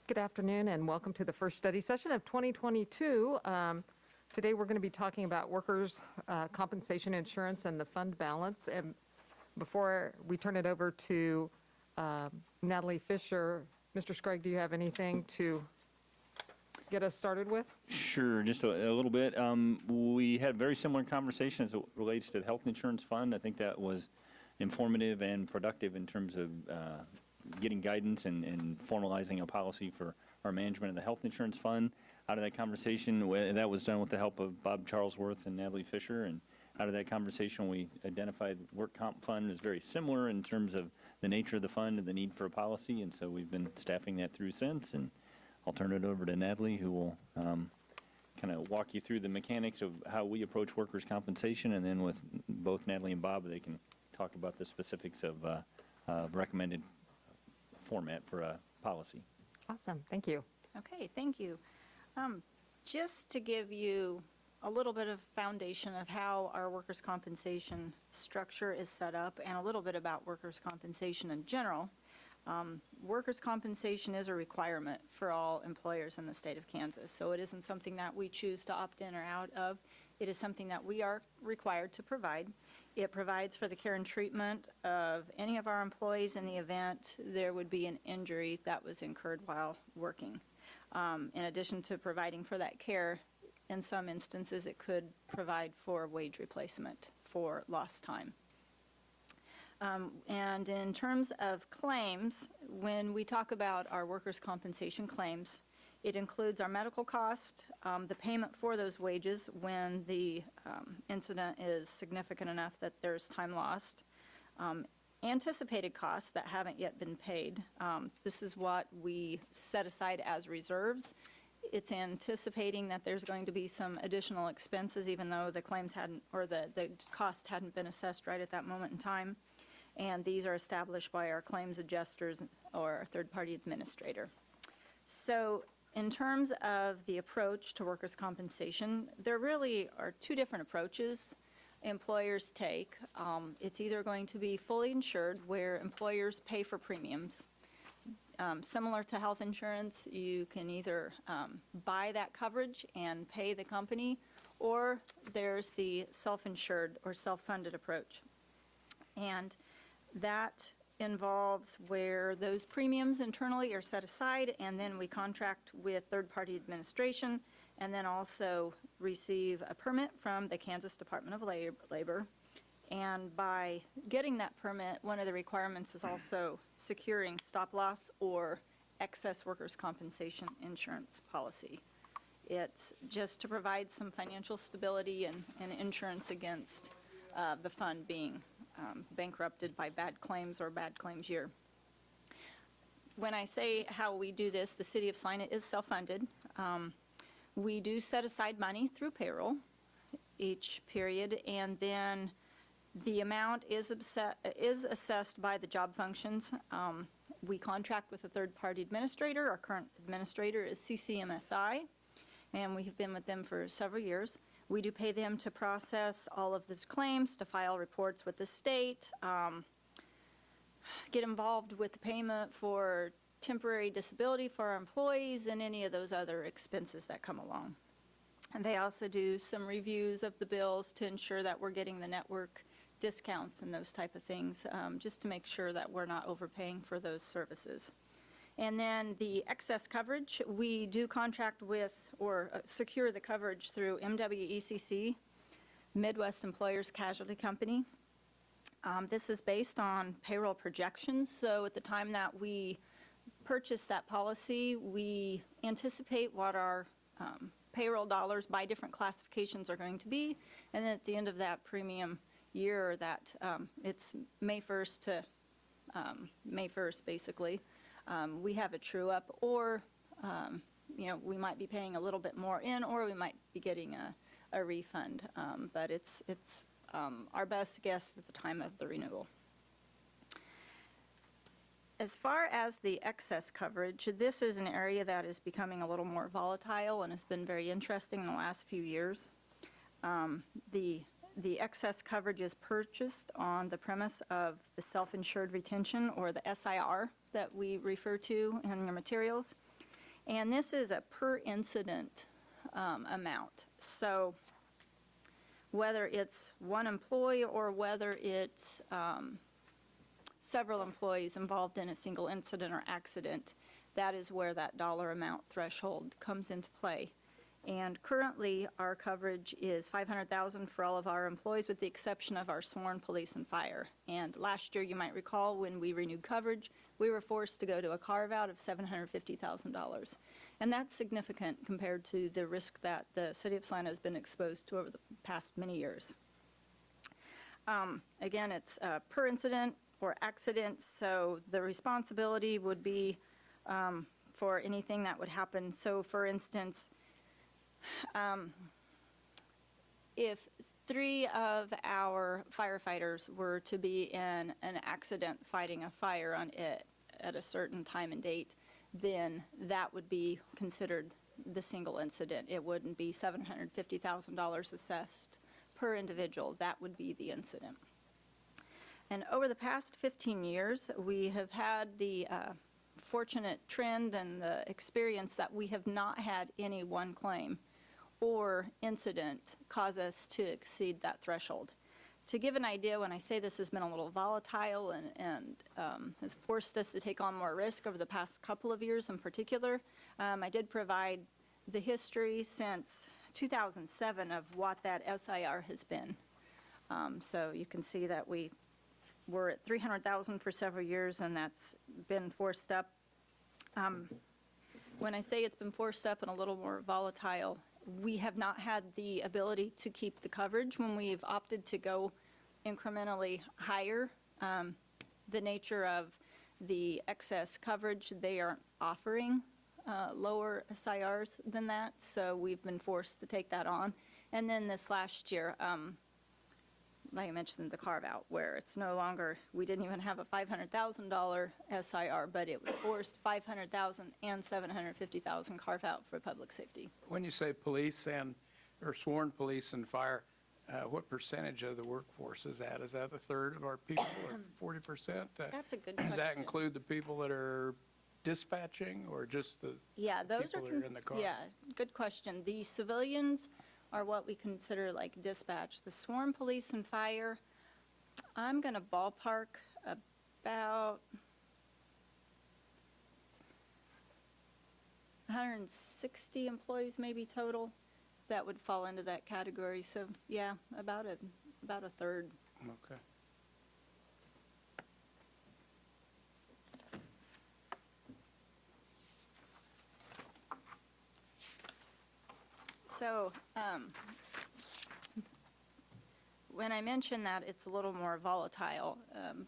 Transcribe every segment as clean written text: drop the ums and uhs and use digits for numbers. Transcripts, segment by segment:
Good afternoon and welcome to the first study session of 2022. Today we're going to be talking about workers' compensation insurance and the fund balance. And before we turn it over to Natalie Fisher, Mr. Scragg, do you have anything to get us started with? Sure, just a little bit. We had a very similar conversation as it relates to the health insurance fund. I think that was informative and productive in terms of getting guidance and formalizing a policy for our management of the health insurance fund. Out of that conversation, that was done with the help of Bob Charlesworth and Natalie Fisher, and out of that conversation we identified work comp fund is very similar in terms of the nature of the fund and the need for a policy, and so we've been staffing that through since. And I'll turn it over to Natalie, who will kind of walk you through the mechanics of how we approach workers' compensation, and then with both Natalie and Bob, they can talk about the specifics of recommended format for a policy. Awesome. Thank you. Okay, thank you. Just to give you a little bit of foundation of how our workers' compensation structure is set up and a little bit about workers' compensation in general. Workers' compensation is a requirement for all employers in the state of Kansas, so it isn't something that we choose to opt in or out of. It is something that we are required to provide. It provides for the care and treatment of any of our employees in the event there would be an injury that was incurred while working. In addition to providing for that care, in some instances it could provide for wage replacement for lost time. And in terms of claims, when we talk about our workers' compensation claims, it includes our medical cost, the payment for those wages when the incident is significant enough that there's time lost, anticipated costs that haven't yet been paid. This is what we set aside as reserves. It's anticipating that there's going to be some additional expenses even though the claims hadn't, or the cost hadn't been assessed right at that moment in time. And these are established by our claims adjusters or our third-party administrator. So in terms of the approach to workers' compensation, there really are two different approaches employers take. It's either going to be fully insured, where employers pay for premiums. Similar to health insurance, you can either buy that coverage and pay the company, or there's the self-insured or self-funded approach. And that involves where those premiums internally are set aside, and then we contract with third-party administration, and then also receive a permit from the Kansas Department of Labor. And by getting that permit, one of the requirements is also securing stop-loss or excess workers' compensation insurance policy. It's just to provide some financial stability and insurance against the fund being bankrupted by bad claims or bad claims year. When I say how we do this, the city of Salina is self-funded. We do set aside money through payroll each period, and then the amount is assessed by the job functions. We contract with a third-party administrator. Our current administrator is CCMSI, and we have been with them for several years. We do pay them to process all of those claims, to file reports with the state, get involved with the payment for temporary disability for our employees and any of those other expenses that come along. And they also do some reviews of the bills to ensure that we're getting the network discounts and those type of things, just to make sure that we're not overpaying for those services. And then the excess coverage, we do contract with or secure the coverage through MWECC, Midwest Employers Casualty Company. This is based on payroll projections, so at the time that we purchase that policy, we anticipate what our payroll dollars by different classifications are going to be, and then at the end of that premium year, that it's May 1st to May 1st basically, we have a true up, or you know, we might be paying a little bit more in, or we might be getting a refund, but it's our best guess at the time of the renewal. As far as the excess coverage, this is an area that is becoming a little more volatile and has been very interesting in the last few years. The excess coverage is purchased on the premise of the self-insured retention, or the SIR that we refer to in your materials. And this is a per incident amount. So whether it's one employee or whether it's several employees involved in a single incident or accident, that is where that dollar amount threshold comes into play. And currently, our coverage is $500,000 for all of our employees, with the exception of our sworn police and fire. And last year, you might recall, when we renewed coverage, we were forced to go to a carve-out of $750,000. And that's significant compared to the risk that the city of Salina has been exposed to over the past many years. Again, it's per incident or accident, so the responsibility would be for anything that would happen. So, for instance, if 3 of our firefighters were to be in an accident fighting a fire on it at a certain time and date, then that would be considered the single incident. It wouldn't be $750,000 assessed per individual. That would be the incident. And over the past 15 years, we have had the fortunate trend and the experience that we have not had any one claim or incident cause us to exceed that threshold. To give an idea, when I say this has been a little volatile and has forced us to take on more risk over the past couple of years in particular, I did provide the history since 2007 of what that SIR has been. So you can see that we were at $300,000 for several years, and that's been forced up. When I say it's been forced up and a little more volatile, we have not had the ability to keep the coverage when we've opted to go incrementally higher. The nature of the excess coverage, they aren't offering lower SIRs than that, so we've been forced to take that on. And then this last year, like I mentioned, the carve-out, where it's no longer, we didn't even have a $500,000 SIR, but it was forced $500,000 and $750,000 carve-out for public safety. When you say police or sworn police and fire, what percentage of the workforce is that? Is that a third of our people or 40%? That's a good Does question. that include the people that are dispatching or just the Yeah, those people that are in the car? Yeah, good question. The civilians are what we consider like dispatch. The sworn police and fire, I'm going to ballpark about 160 employees maybe total that would fall into that category. So yeah, about a third. Okay. So, when I mention that it's a little more volatile,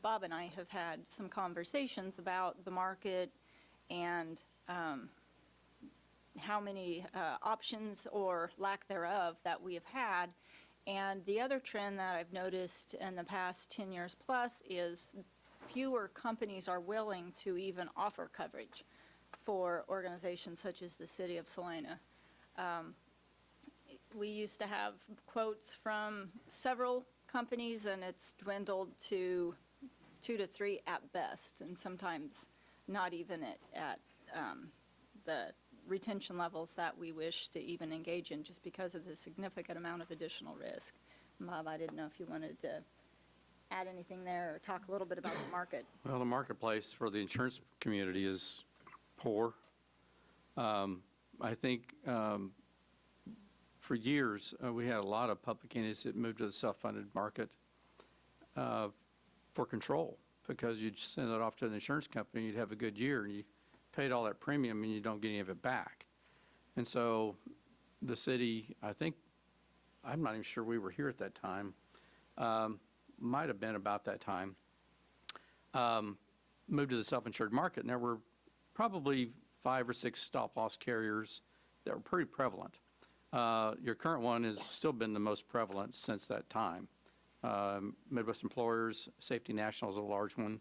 Bob and I have had some conversations about the market and how many options or lack thereof that we have had. And the other trend that I've noticed in the past 10 years plus is fewer companies are willing to even offer coverage for organizations such as the City of Salina. We used to have quotes from several companies, and it's dwindled to 2 to 3 at best, and sometimes not even at the retention levels that we wish to even engage in, just because of the significant amount of additional risk. Bob, I didn't know if you wanted to add anything there or talk a little bit about the market. Well, the marketplace for the insurance community is poor. I think for years, we had a lot of public entities that moved to the self-funded market for control, because you'd send it off to an insurance company, you'd have a good year, and you paid all that premium and you don't get any of it back. And so the city, I think, I'm not even sure we were here at that time, might have been about that time, moved to the self-insured market. And there were probably 5 or 6 stop-loss carriers that were pretty prevalent. Your current one has still been the most prevalent since that time. Midwest Employers, Safety National is a large one.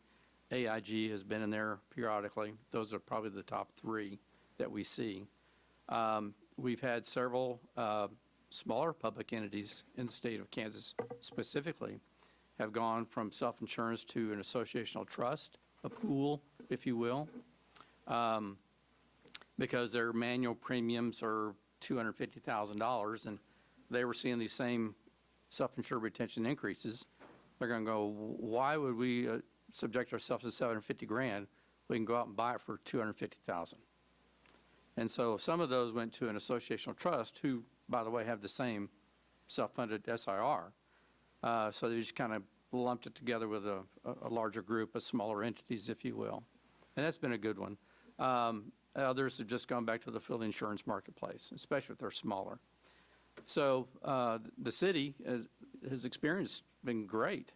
AIG has been in there periodically. Those are probably the top 3 that we see. We've had several smaller public entities in the state of Kansas specifically have gone from self-insurance to an associational trust, a pool, if you will. because their manual premiums are $250,000, and they were seeing these same self-insured retention increases. They're going to go, why would we subject ourselves to $750,000? We can go out and buy it for $250,000. And so some of those went to an associational trust, who, by the way, have the same self-funded SIR. So they just kind of lumped it together with a larger group of smaller entities, if you will. And that's been a good one. Others have just gone back to the field insurance marketplace, especially if they're smaller. So the city has experienced been great.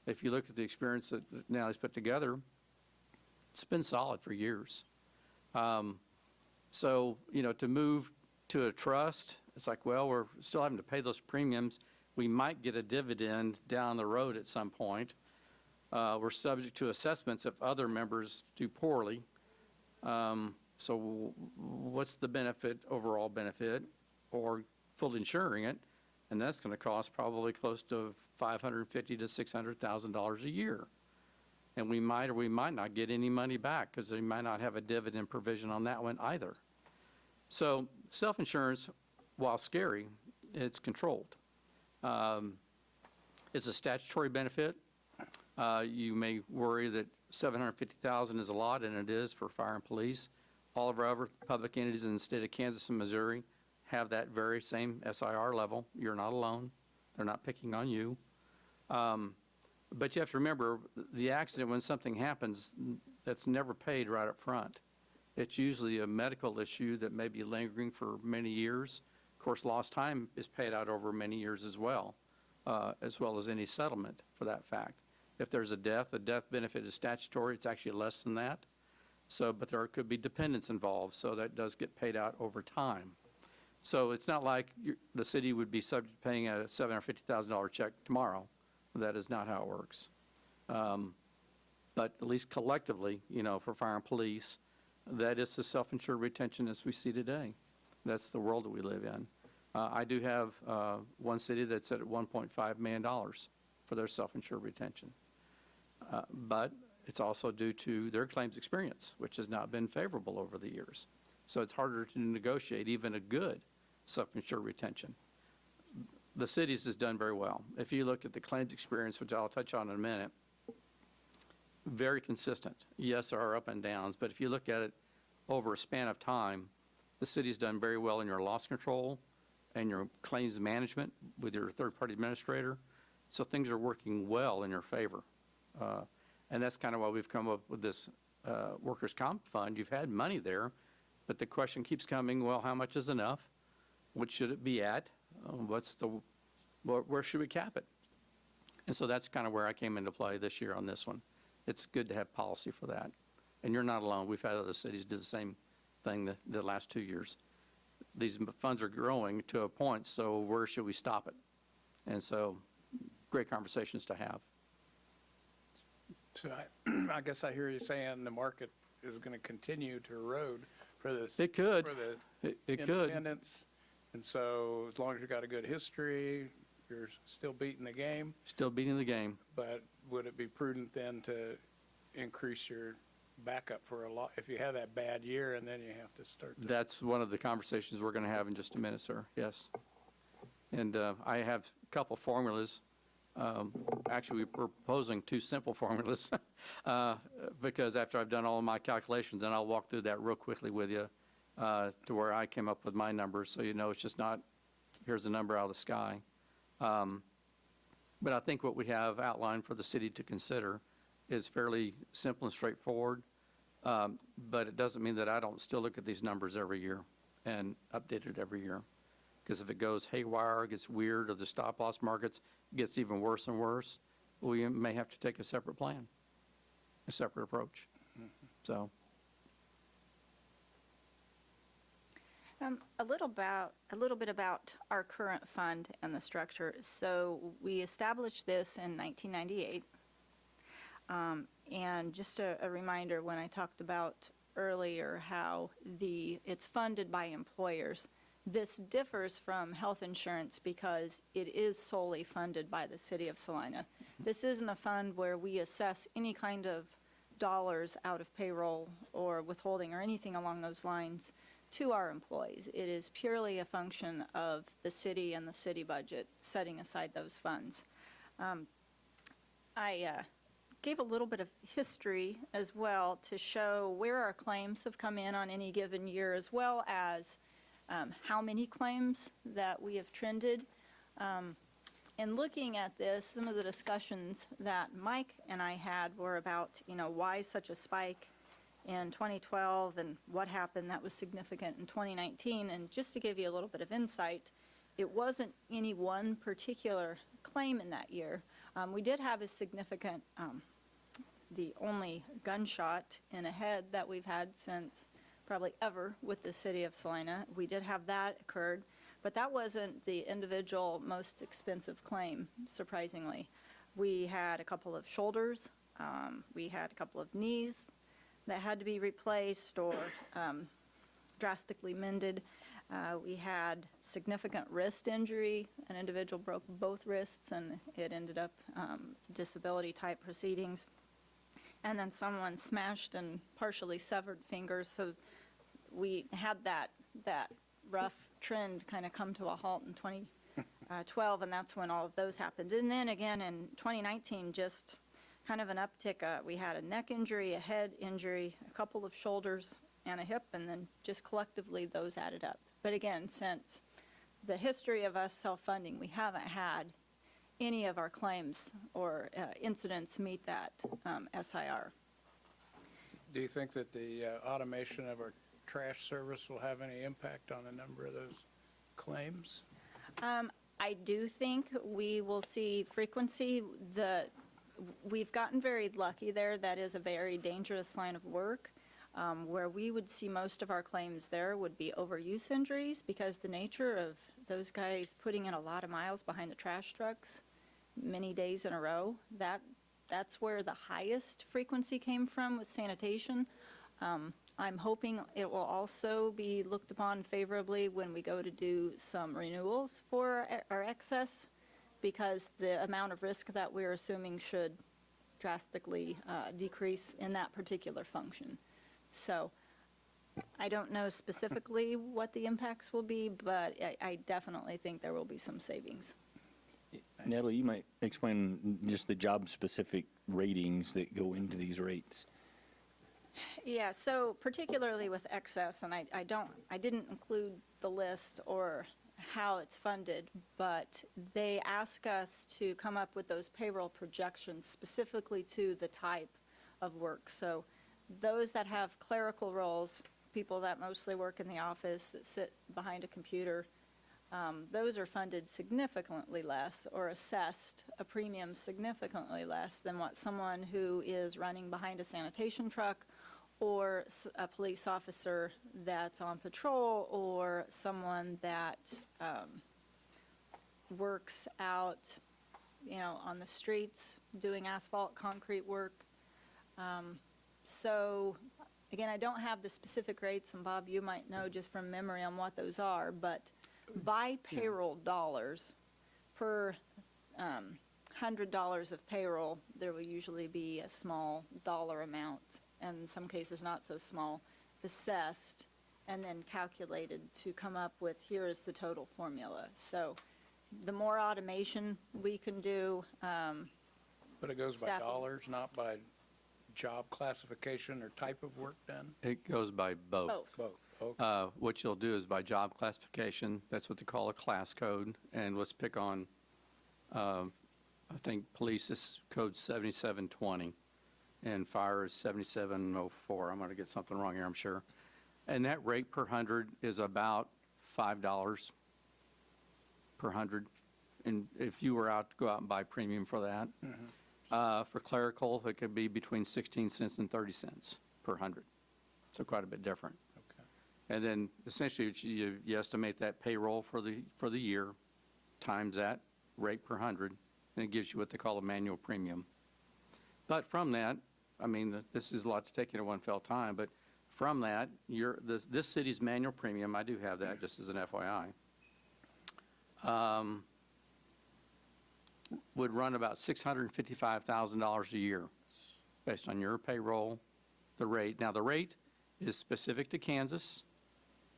If you look at the experience that Natalie's put together, it's been solid for years. So, to move to a trust, it's like, well, we're still having to pay those premiums. We might get a dividend down the road at some point. We're subject to assessments if other members do poorly. So what's the benefit, overall benefit, or full insuring it? And that's going to cost probably close to $550,000 to $600,000 a year. And we might or we might not get any money back, because they might not have a dividend provision on that one either. So self-insurance, while scary, it's controlled. It's a statutory benefit. You may worry that $750,000 is a lot, and it is for fire and police. All of our other public entities in the state of Kansas and Missouri have that very same SIR level. You're not alone. They're not picking on you. But you have to remember, the accident, when something happens, that's never paid right up front. It's usually a medical issue that may be lingering for many years. Of course, lost time is paid out over many years as well as any settlement for that fact. If there's a death, the death benefit is statutory. It's actually less than that. So, but there could be dependents involved, so that does get paid out over time. So it's not like the city would be subject to paying a $750,000 check tomorrow. That is not how it works. But at least collectively, for fire and police, that is the self-insured retention as we see today. That's the world that we live in. I do have one city that's at $1.5 million for their self-insured retention. But it's also due to their claims experience, which has not been favorable over the years. So it's harder to negotiate even a good self-insured retention. The cities has done very well. If you look at the claims experience, which I'll touch on in a minute, very consistent. Yes, there are up and downs, but if you look at it over a span of time, the city's done very well in your loss control and your claims management with your third-party administrator. So things are working well in your favor. And that's kind of why we've come up with this workers' comp fund. You've had money there, but the question keeps coming, well, how much is enough? What should it be at? Where should we cap it? And so that's kind of where I came into play this year on this one. It's good to have policy for that. And you're not alone. We've had other cities do the same thing the last 2 years. These funds are growing to a point, so where should we stop it? And so great conversations to have. So I guess I hear you saying the market is going to continue to erode for this. It could. For the It could. independents. And so as long as you've got a good history, you're still beating the game. Still beating the game. But would it be prudent then to increase your backup for a lot, if you have that bad year and then you have to start? That's one of the conversations we're going to have in just a minute, sir. Yes. And I have a couple formulas. Actually, we're proposing 2 simple formulas because after I've done all of my calculations, then I'll walk through that real quickly with you to where I came up with my numbers. So it's just not, here's a number out of the sky. But I think what we have outlined for the city to consider is fairly simple and straightforward. But it doesn't mean that I don't still look at these numbers every year and update it every year. Because if it goes haywire, gets weird, or the stop-loss markets gets even worse and worse, we may have to take a separate plan, a separate approach. So. A little bit about our current fund and the structure. So we established this in 1998. And just a reminder, when I talked about earlier how it's funded by employers, this differs from health insurance because it is solely funded by the city of Salina. This isn't a fund where we assess any kind of dollars out of payroll or withholding or anything along those lines to our employees. It is purely a function of the city and the city budget setting aside those funds. I gave a little bit of history as well to show where our claims have come in on any given year, as well as how many claims that we have trended. In looking at this, some of the discussions that Mike and I had were about, why such a spike in 2012 and what happened that was significant in 2019. And just to give you a little bit of insight, it wasn't any one particular claim in that year. We did have a significant, the only gunshot in a head that we've had since probably ever with the city of Salina. We did have that occurred. But that wasn't the individual most expensive claim, surprisingly. We had a couple of shoulders, we had a couple of knees that had to be replaced or drastically mended. We had significant wrist injury. An individual broke both wrists and it ended up disability type proceedings. And then someone smashed and partially severed fingers. So we had that rough trend kind of come to a halt in 2012, and that's when all of those happened. And then again in 2019, just kind of an uptick. We had a neck injury, a head injury, a couple of shoulders, and a hip, and then just collectively those added up. But again, since the history of us self-funding, we haven't had any of our claims or incidents meet that SIR. Do you think that the automation of our trash service will have any impact on the number of those claims? I do think we will see frequency. We've gotten very lucky there. That is a very dangerous line of work. Where we would see most of our claims there would be overuse injuries, because the nature of those guys putting in a lot of miles behind the trash trucks many days in a row, that's where the highest frequency came from with sanitation. I'm hoping it will also be looked upon favorably when we go to do some renewals for our excess, because the amount of risk that we're assuming should drastically decrease in that particular function. So I don't know specifically what the impacts will be, but I definitely think there will be some savings. Natalie, you might explain just the job-specific ratings that go into these rates. Yeah, so particularly with excess, and I didn't include the list or how it's funded, but they ask us to come up with those payroll projections specifically to the type of work. So those that have clerical roles, people that mostly work in the office, that sit behind a computer, those are funded significantly less or assessed a premium significantly less than what someone who is running behind a sanitation truck or a police officer that's on patrol or someone that works out, on the streets doing asphalt, concrete work. So, again, I don't have the specific rates, and Bob, you might know just from memory on what those are, but by payroll dollars, per $100 of payroll, there will usually be a small dollar amount, and in some cases not so small, assessed and then calculated to come up with, here is the total formula. So the more automation we can do. But it goes by Staffing. dollars, not by job classification or type of work done? It goes by both. Both. Both, okay. What you'll do is by job classification, that's what they call a class code, and let's pick on, I think police is code 7720, and fire is 7704. I'm going to get something wrong here, I'm sure. And that rate per 100 is about $5 per 100. And if you were out to go out and buy premium for that, for clerical, it could be between 16 cents and 30 cents per 100. So quite a bit different. Okay. And then essentially you estimate that payroll for the year times that rate per 100, and it gives you what they call a manual premium. But from that, I mean, this is a lot to take in at one fell time, but from that, this city's manual premium, I do have that just as an FYI, would run about $655,000 a year. based on your payroll, the rate. Now, the rate is specific to Kansas,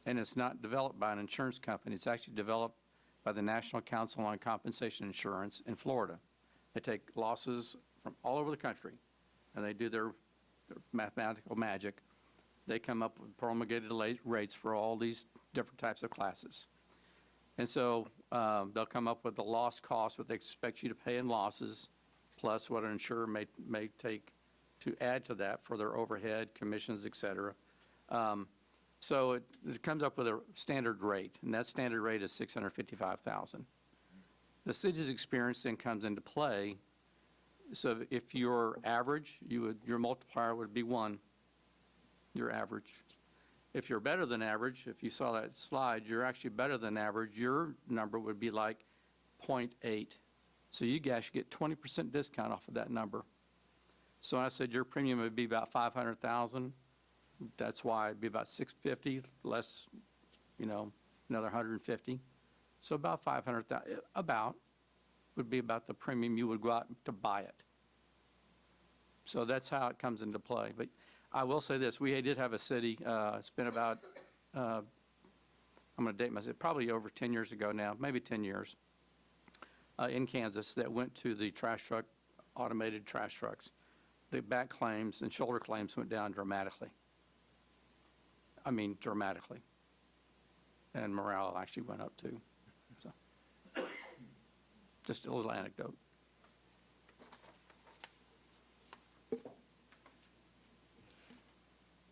and it's not developed by an insurance company. It's actually developed by the National Council on Compensation Insurance in Florida. They take losses from all over the country, and they do their mathematical magic. They come up with promulgated rates for all these different types of classes. And so they'll come up with the loss cost, what they expect you to pay in losses, plus what an insurer may take to add to that for their overhead, commissions, et cetera. So it comes up with a standard rate, and that standard rate is $655,000. The city's experience then comes into play. So if your average, your multiplier would be 1, your average. If you're better than average, if you saw that slide, you're actually better than average, your number would be like 0.8. So you guys get 20% discount off of that number. So I said your premium would be about $500,000. That's why it'd be about $650, less, another $150. So about $500,000, would be about the premium you would go out to buy it. So that's how it comes into play. But I will say this, we did have a city, it's been about, I'm going to date myself, probably over 10 years ago now, maybe 10 years, in Kansas that went to the trash truck, automated trash trucks. The back claims and shoulder claims went down dramatically. I mean, dramatically. And morale actually went up too. So, just a little anecdote.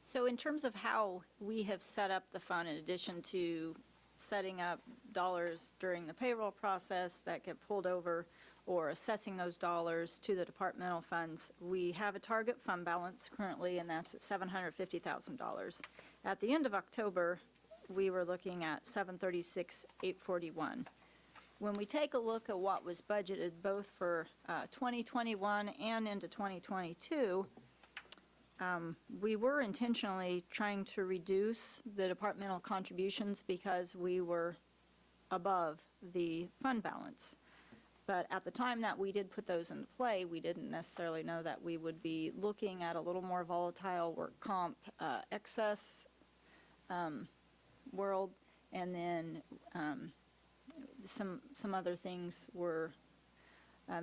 So in terms of how we have set up the fund, in addition to setting up dollars during the payroll process that get pulled over or assessing those dollars to the departmental funds, we have a target fund balance currently, and that's at $750,000. At the end of October, we were looking at $736,841. When we take a look at what was budgeted both for 2021 and into 2022, we were intentionally trying to reduce the departmental contributions because we were above the fund balance. But at the time that we did put those into play, we didn't necessarily know that we would be looking at a little more volatile work comp excess world, and then some other things were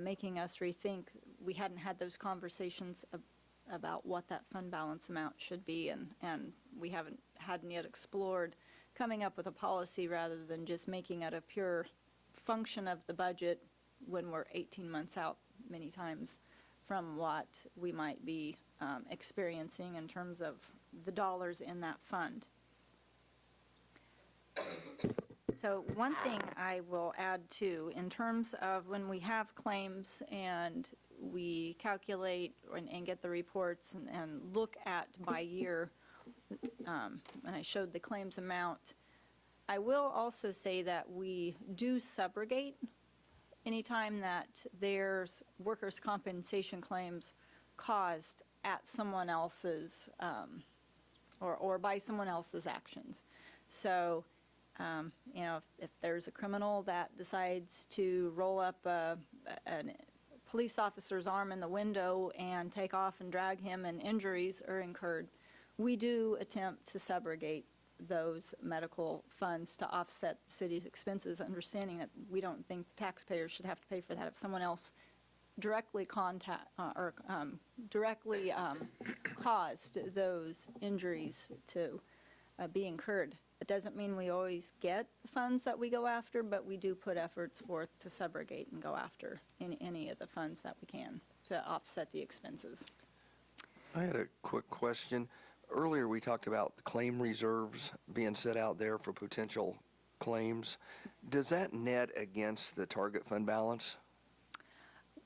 making us rethink. We hadn't had those conversations about what that fund balance amount should be, and we hadn't yet explored coming up with a policy rather than just making it a pure function of the budget when we're 18 months out many times from what we might be experiencing in terms of the dollars in that fund. So one thing I will add too, in terms of when we have claims and we calculate and get the reports and look at by year, and I showed the claims amount, I will also say that we do subrogate anytime that there's workers' compensation claims caused at someone else's, or by someone else's actions. So, if there's a criminal that decides to roll up a police officer's arm in the window and take off and drag him and injuries are incurred, we do attempt to subrogate those medical funds to offset the city's expenses, understanding that we don't think the taxpayers should have to pay for that if someone else directly caused those injuries to be incurred. It doesn't mean we always get the funds that we go after, but we do put efforts forth to subrogate and go after any of the funds that we can to offset the expenses. I had a quick question. Earlier, we talked about the claim reserves being set out there for potential claims. Does that net against the target fund balance?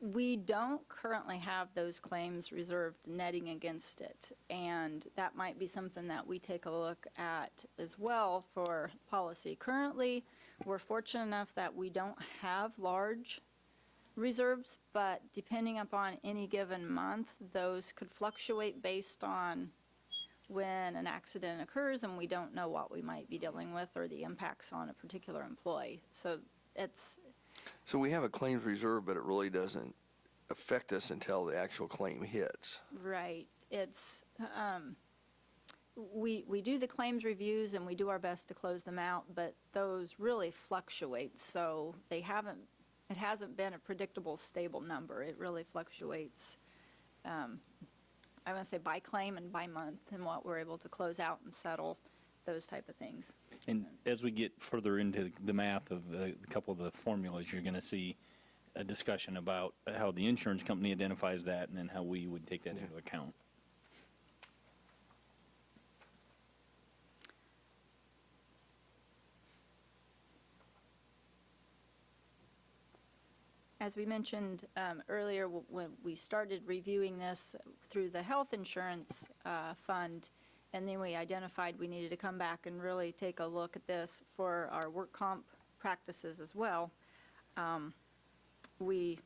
We don't currently have those claims reserved netting against it, and that might be something that we take a look at as well for policy. Currently, we're fortunate enough that we don't have large reserves, but depending upon any given month, those could fluctuate based on when an accident occurs and we don't know what we might be dealing with or the impacts on a particular employee. So we have a claims reserve, but it really doesn't affect us until the actual claim hits. Right. It's, we do the claims reviews and we do our best to close them out, but those really fluctuate. So it hasn't been a predictable, stable number. It really fluctuates, I want to say by claim and by month, and what we're able to close out and settle, those type of things. And as we get further into the math of a couple of the formulas, you're going to see a discussion about how the insurance company identifies that and then how we would take that into account. As we mentioned earlier, when we started reviewing this through the health insurance fund, and then we identified we needed to come back and really take a look at this for our work comp practices as well. We,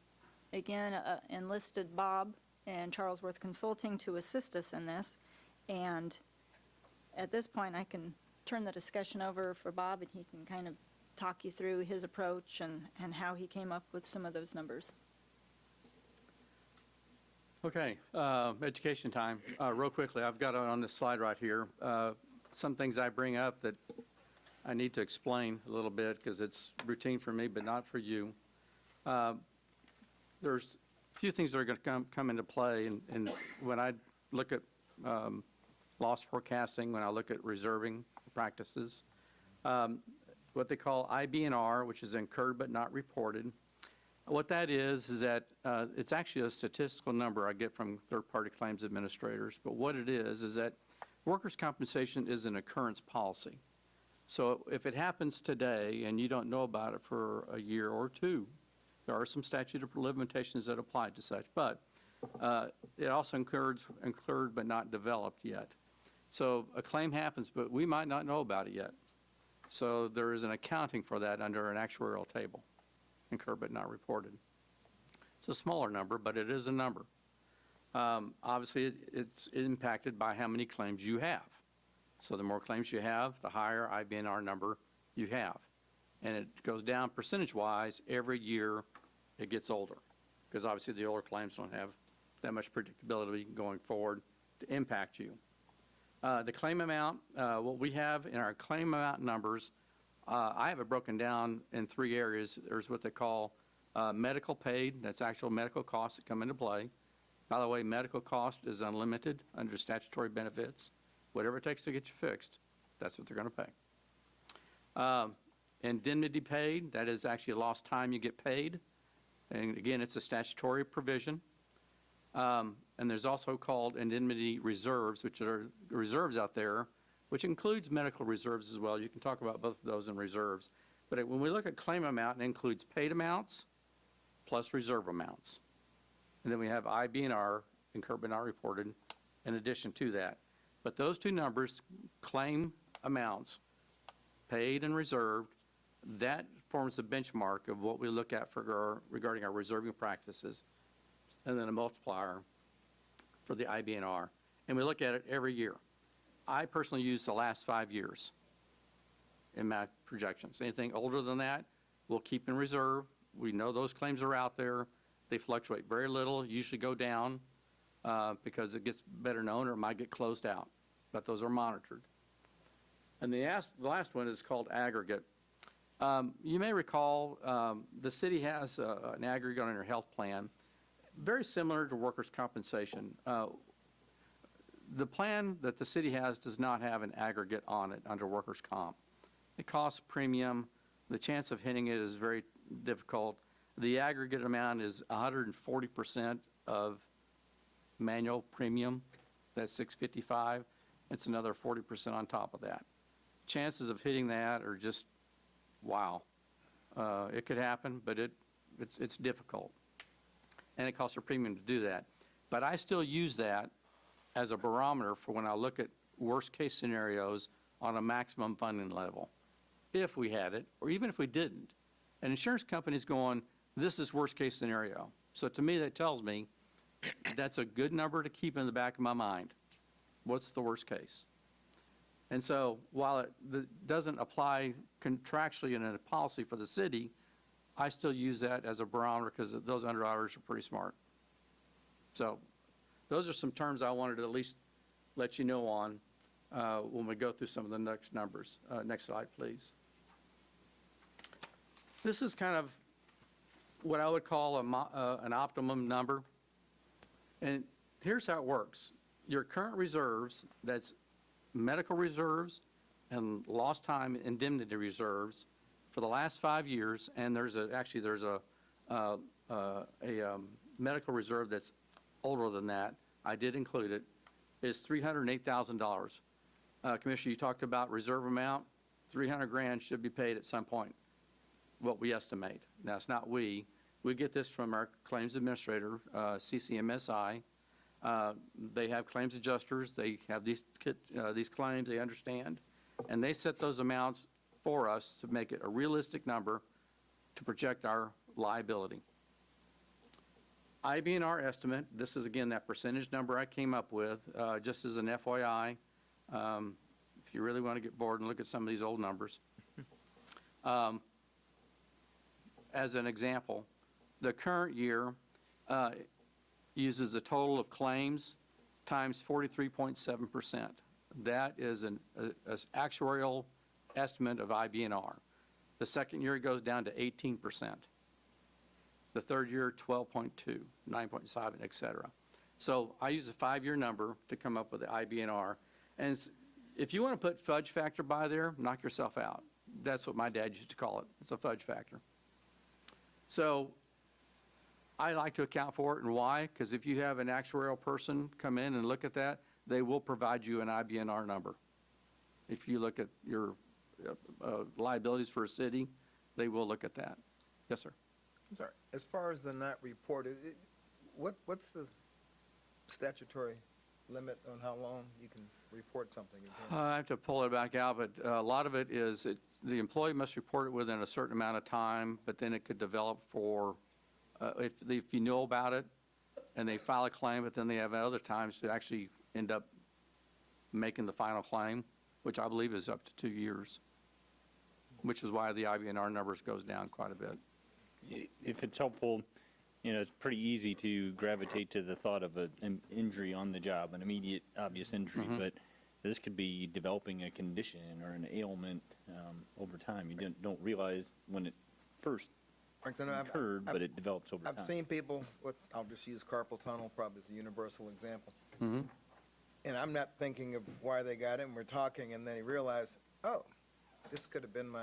again, enlisted Bob and Charlesworth Consulting to assist us in this. And at this point, I can turn the discussion over for Bob, and he can kind of talk you through his approach and how he came up with some of those numbers. Okay, education time. Real quickly, I've got it on this slide right here. Some things I bring up that I need to explain a little bit because it's routine for me, but not for you. There's a few things that are going to come into play, and when I look at loss forecasting, when I look at reserving practices, what they call IBNR, which is incurred but not reported. What that is that it's actually a statistical number I get from third-party claims administrators, but what it is that workers' compensation is an occurrence policy. So if it happens today and you don't know about it for a year or two, there are some statute of limitations that apply to such, but it also incurred but not developed yet. So a claim happens, but we might not know about it yet. So there is an accounting for that under an actuarial table, incurred but not reported. It's a smaller number, but it is a number. Obviously, it's impacted by how many claims you have. So the more claims you have, the higher IBNR number you have. And it goes down percentage-wise every year it gets older, because obviously the older claims don't have that much predictability going forward to impact you. The claim amount, what we have in our claim amount numbers, I have it broken down in three areas. There's what they call medical paid. That's actual medical costs that come into play. By the way, medical cost is unlimited under statutory benefits. Whatever it takes to get you fixed, that's what they're going to pay. Indemnity paid, that is actually lost time you get paid. And again, it's a statutory provision. And there's also called indemnity reserves, which are reserves out there, which includes medical reserves as well. You can talk about both of those in reserves. But when we look at claim amount, it includes paid amounts plus reserve amounts. And then we have IBNR, incurred but not reported, in addition to that. But those two numbers, claim amounts, paid and reserved, that forms the benchmark of what we look at for regarding our reserving practices, and then a multiplier for the IBNR. And we look at it every year. I personally use the last 5 years in my projections. Anything older than that, we'll keep in reserve. We know those claims are out there. They fluctuate very little, usually go down because it gets better known or it might get closed out. But those are monitored. And the last one is called aggregate. You may recall the city has an aggregate on their health plan, very similar to workers' compensation. The plan that the city has does not have an aggregate on it under workers' comp. It costs premium. The chance of hitting it is very difficult. The aggregate amount is 140% of manual premium. That's $655. It's another 40% on top of that. Chances of hitting that are just, wow. It could happen, but it's difficult. And it costs a premium to do that. But I still use that as a barometer for when I look at worst-case scenarios on a maximum funding level, if we had it, or even if we didn't. An insurance company's going, this is worst-case scenario. So to me, that tells me that's a good number to keep in the back of my mind. What's the worst case? And so while it doesn't apply contractually in a policy for the city, I still use that as a barometer because those underwriters are pretty smart. So those are some terms I wanted to at least let you know on when we go through some of the next numbers. Next slide, please. This is kind of what I would call an optimum number. And here's how it works. Your current reserves, that's medical reserves and lost time indemnity reserves for the last 5 years, and there's a medical reserve that's older than that, I did include it, is $308,000. Commissioner, you talked about reserve amount, 300 grand should be paid at some point, what we estimate. Now, it's not we get this from our claims administrator, CCMSI. They have claims adjusters, they have these claims, they understand, and they set those amounts for us to make it a realistic number to project our liability. IBNR estimate, this is again that percentage number I came up with, just as an FYI. If you really want to get bored and look at some of these old numbers. As an example, the current year uses the total of claims times 43.7%. That is an actuarial estimate of IBNR. The second year it goes down to 18%. The third year, 12.2, 9.7, et cetera. So I use a 5-year number to come up with the IBNR. And if you want to put fudge factor by there, knock yourself out. That's what my dad used to call it. It's a fudge factor. So I like to account for it, and why? Because if you have an actuarial person come in and look at that, they will provide you an IBNR number. If you look at your liabilities for a city, they will look at that. Yes, sir. I'm sorry, as far as the not reported, what's the statutory limit on how long you can report something? I have to pull it back out, but a lot of it is the employee must report it within a certain amount of time, but then it could develop for, if you know about it and they file a claim, but then they have other times to actually end up making the final claim, which I believe is up to 2 years, which is why the IBNR numbers goes down quite a bit. If it's helpful, it's pretty easy to gravitate to the thought of an injury on the job, an immediate, obvious injury, but this could be developing a condition or an ailment over time. You don't realize when it first occurred, but it develops over time. I've seen people with, I'll just use carpal tunnel, probably as a universal example. And I'm not thinking of why they got it, and we're talking, and then you realize, oh, this could have been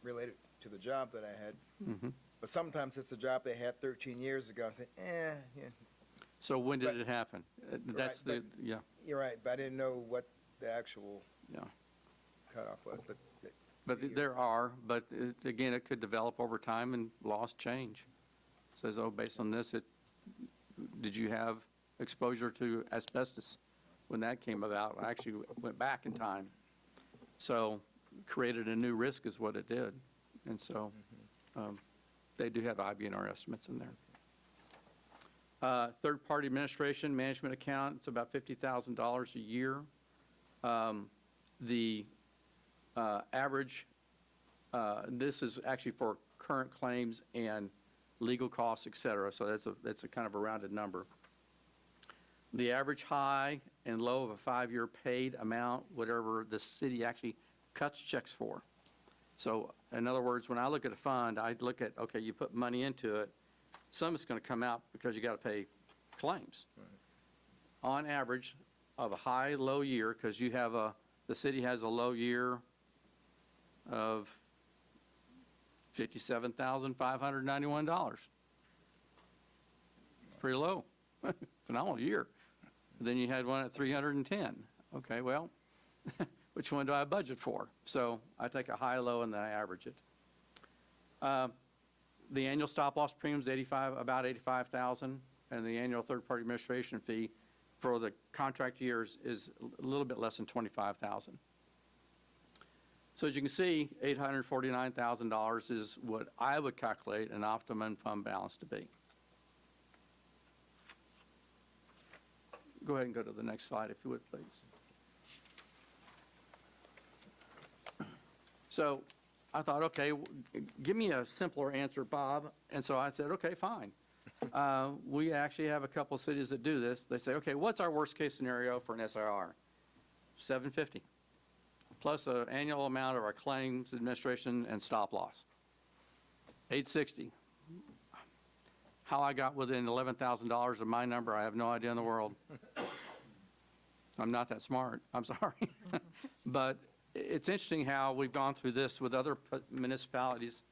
related to the job that I had. But sometimes it's a job they had 13 years ago. I say, yeah. So when did But- it happen? That's Right, yeah. You're right, but I didn't know what the actual Yeah. cutoff was. But there are, but again, it could develop over time and laws change. It says, oh, based on this, did you have exposure to asbestos when that came about? I actually went back in time. So created a new risk is what it did. And so they do have IBNR estimates in there. Third-party administration, management account, it's about $50,000 a year. The average, this is actually for current claims and legal costs, et cetera, so that's a kind of a rounded number. The average high and low of a 5-year paid amount, whatever the city actually cuts checks for. So in other words, when I look at a fund, I look at, okay, you put money into it, some of it's going to come out because you got to pay claims. On average of a high, low year, because you have the city has a low year of $57,591. It's pretty low. Phenomenal year. Then you had one at 310. Okay, well, which one do I budget for? So I take a high, low, and then I average it. The annual stop-loss premium is about $85,000, and the annual third-party administration fee for the contract years is a little bit less than $25,000. So as you can see, $849,000 is what I would calculate an optimum fund balance to be. Go ahead and go to the next slide, if you would, please. So I thought, okay, give me a simpler answer, Bob. And so I said, okay, fine. We actually have a couple of cities that do this. They say, okay, what's our worst-case scenario for an SIR? 750, plus an annual amount of our claims administration and stop loss. 860. How I got within $11,000 of my number, I have no idea in the world. I'm not that smart, I'm sorry. But it's interesting how we've gone through this with other municipalities,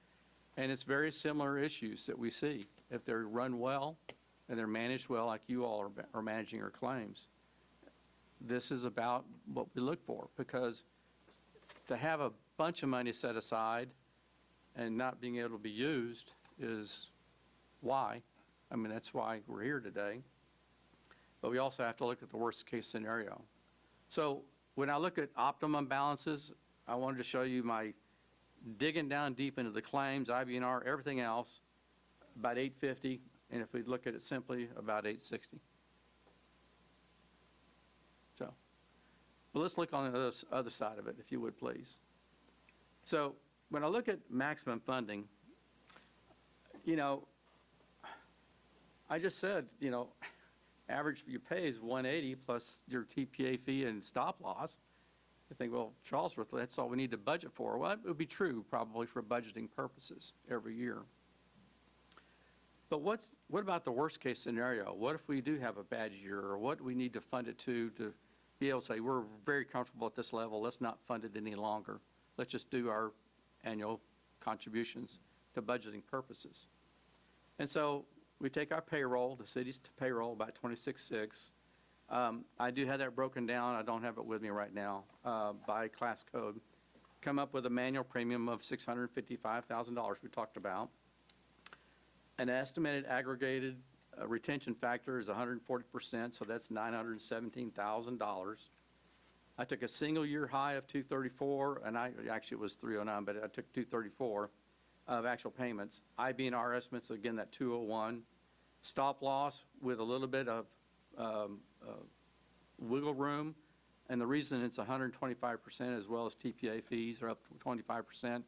and it's very similar issues that we see. If they're run well and they're managed well, like you all are managing your claims, this is about what we look for, because to have a bunch of money set aside and not being able to be used is why. I mean, that's why we're here today. But we also have to look at the worst-case scenario. So when I look at optimum balances, I wanted to show you my digging down deep into the claims, IBNR, everything else, about 850, and if we look at it simply, about 860. So, well, let's look on the other side of it, if you would, please. So when I look at maximum funding, you know, I just said, you know, average you pay is 180 plus your TPA fee and stop loss. You think, well, Charlesworth, that's all we need to budget for. Well, that would be true probably for budgeting purposes every year. But what about the worst case scenario? What if we do have a bad year, or what do we need to fund it to be able to say, we're very comfortable at this level, let's not fund it any longer. Let's just do our annual contributions to budgeting purposes. And so we take our payroll, the city's payroll, about 26.6. I do have that broken down. I don't have it with me right now by class code. Come up with a manual premium of $655,000 we talked about. An estimated aggregated retention factor is 140%, so that's $917,000. I took a single year high of 234, and actually it was 309, but I took 234 of actual payments. IBNR estimates, again, that 201. Stop loss with a little bit of wiggle room, and the reason it's 125% as well as TPA fees are up to 25%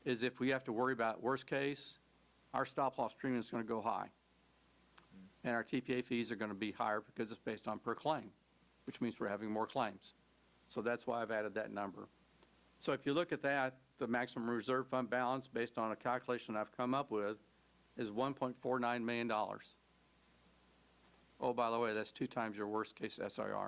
is if we have to worry about worst case, our stop loss premium is going to go high. And our TPA fees are going to be higher because it's based on per claim, which means we're having more claims. So that's why I've added that number. So if you look at that, the maximum reserve fund balance based on a calculation I've come up with is $1.49 million. Oh, by the way, that's 2 times your worst case SIR.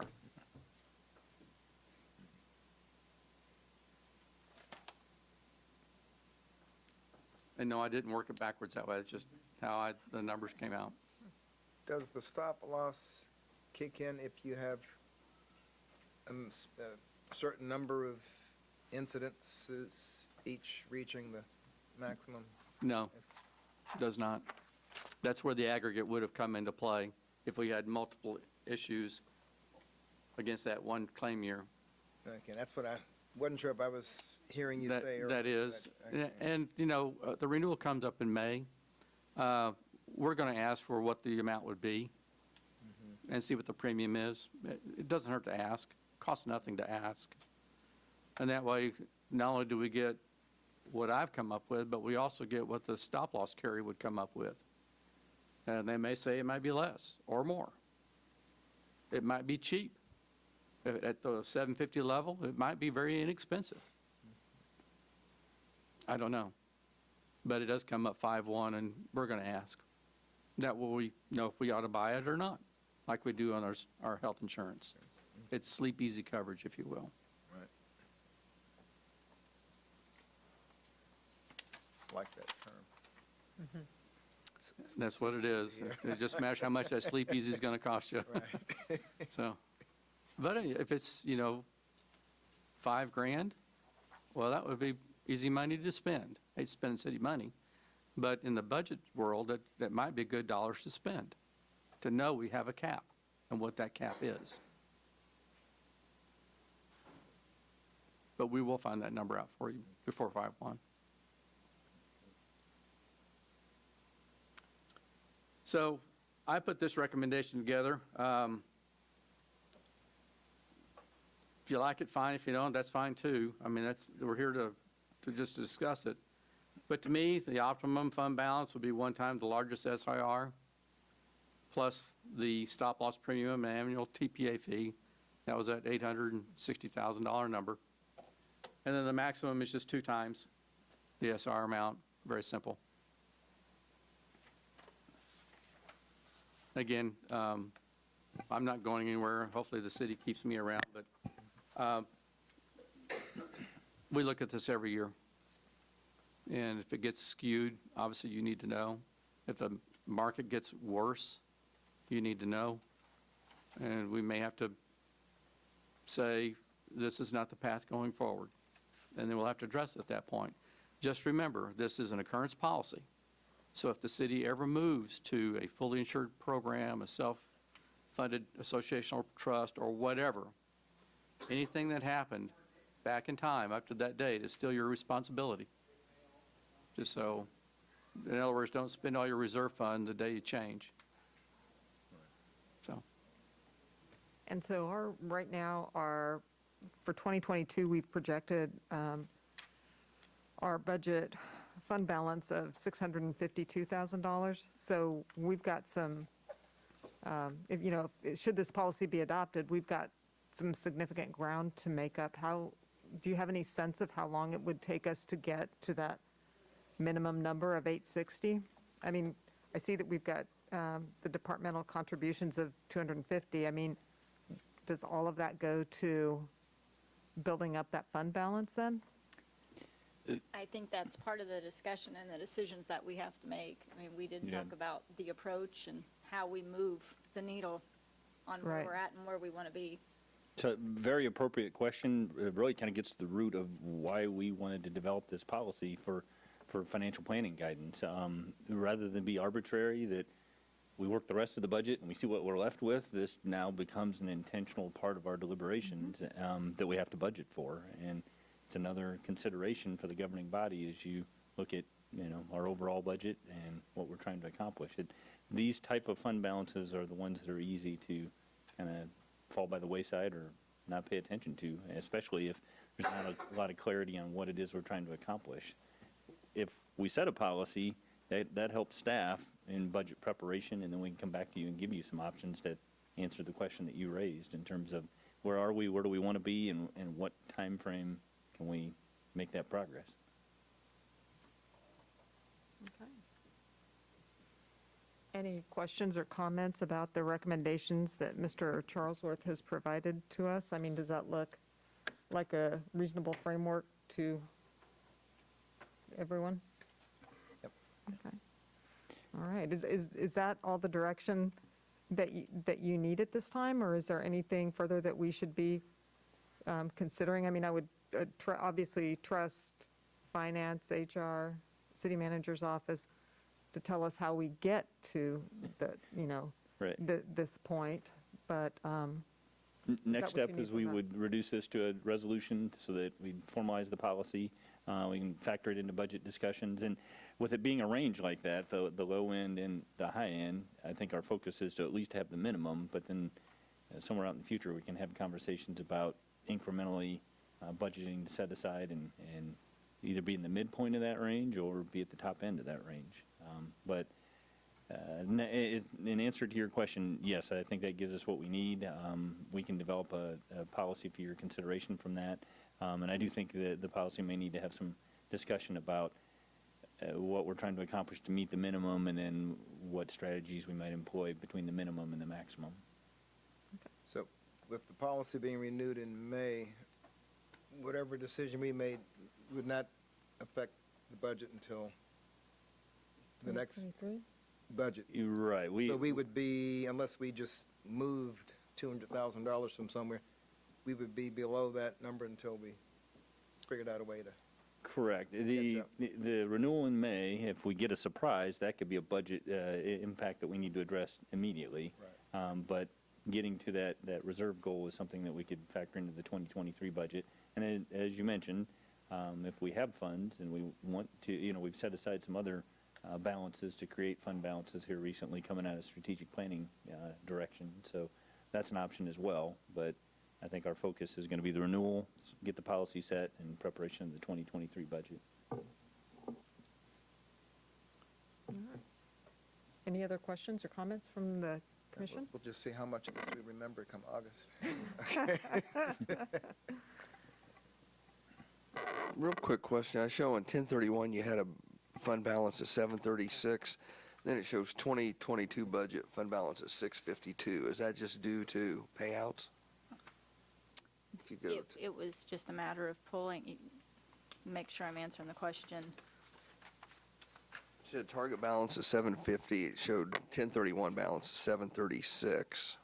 And no, I didn't work it backwards that way. It's just how the numbers came out. Does the stop loss kick in if you have a certain number of incidences, each reaching the maximum? No, does not. That's where the aggregate would have come into play if we had multiple issues against that one claim year. Okay, that's what I wasn't sure if I was hearing you say earlier. That is. Okay. And, you know, the renewal comes up in May. We're going to ask for what the amount would be and see what the premium is. It doesn't hurt to ask. It costs nothing to ask. And that way, not only do we get what I've come up with, but we also get what the stop loss carrier would come up with. And they may say it might be less or more. It might be cheap. At the 750 level, it might be very inexpensive. I don't know. But it does come up 5-1, and we're going to ask. That will we know if we ought to buy it or not, like we do on our health insurance. It's sleep easy coverage, if you will. Right. Like that term. That's what it is. It just matters how much that sleep easy is going to cost you. Right. So, but if it's, you know, $5,000, well, that would be easy money to spend. I hate spending city money, but in the budget world, that might be good dollars to spend, to know we have a cap and what that cap is. But we will find that number out for you before 5-1. So I put this recommendation together. If you like it, fine. If you don't, that's fine too. I mean, we're here to just discuss it. But to me, the optimum fund balance would be 1 time the largest SIR. plus the stop-loss premium and annual TPA fee. That was that $860,000 number. And then the maximum is just 2 times the SR amount, very simple. Again, I'm not going anywhere. Hopefully, the city keeps me around, but we look at this every year. And if it gets skewed, obviously, you need to know. If the market gets worse, you need to know. And we may have to say, this is not the path going forward. And then we'll have to address it at that point. Just remember, this is an occurrence policy. So if the city ever moves to a fully insured program, a self-funded associational trust, or whatever, anything that happened back in time up to that date is still your responsibility. Just so, in other words, don't spend all your reserve fund the day you change. So, And so right now, for 2022, we've projected our budget fund balance of $652,000. So we've got some, should this policy be adopted, we've got some significant ground to make up. Do you have any sense of how long it would take us to get to that minimum number of 860? I mean, I see that we've got the departmental contributions of 250. I mean, does all of that go to building up that fund balance then? I think that's part of the discussion and the decisions that we have to make. I mean, we did Yeah. talk about the approach and how we move the needle on where Right. we're at and where we want to be. It's a very appropriate question. It really kind of gets to the root of why we wanted to develop this policy for financial planning guidance. Rather than be arbitrary, that we work the rest of the budget and we see what we're left with, this now becomes an intentional part of our deliberations that we have to budget for. And it's another consideration for the governing body as you look at, our overall budget and what we're trying to accomplish. These type of fund balances are the ones that are easy to kind of fall by the wayside or not pay attention to, especially if there's not a lot of clarity on what it is we're trying to accomplish. If we set a policy, that helps staff in budget preparation, and then we can come back to you and give you some options that answer the question that you raised in terms of where are we, where do we want to be, and what time frame can we make that progress. Okay. Any questions or comments about the recommendations that Mr. Charlesworth has provided to us? I mean, does that look like a reasonable framework to everyone? Yep. Okay. All right. Is that all the direction that you need at this time, or is there anything further that we should be considering? I mean, I would obviously trust finance, HR, city manager's office to tell us how we get to Right. this point, but Next what you step need is we from would us? reduce this to a resolution so that we formalize the policy. We can factor it into budget discussions. And with it being a range like that, the low end and the high end, I think our focus is to at least have the minimum, but then somewhere out in the future, we can have conversations about incrementally budgeting to set aside and either be in the midpoint of that range or be at the top end of that range. But in answer to your question, yes, I think that gives us what we need. We can develop a policy for your consideration from that. And I do think that the policy may need to have some discussion about what we're trying to accomplish to meet the minimum and then what strategies we might employ between the minimum and the maximum. So with the policy being renewed in May, whatever decision we made would not affect the budget until the next 2023? budget. You're right. So we would be, unless we just moved $200,000 from somewhere, we would be below that number until we figured out a way to. Correct. The renewal in May, if we get a surprise, that could be a budget impact that we need to address immediately. But getting to that reserve goal is something that we could factor into the 2023 budget. And then, as you mentioned, if we have funds and we want to, we've set aside some other balances to create fund balances here recently coming out of strategic planning direction. So that's an option as well. But I think our focus is going to be the renewal, get the policy set, and preparation of the 2023 budget. Any other questions or comments from the commission? We'll just see how much of this we remember come August. Real quick question. I show on 1031 you had a fund balance of 736. Then it shows 2022 budget fund balance at 652. Is that just due to payouts? If you go to, It was just a matter of pulling, make sure I'm answering the question. it said target balance is 750. It showed 1031 balance is 736.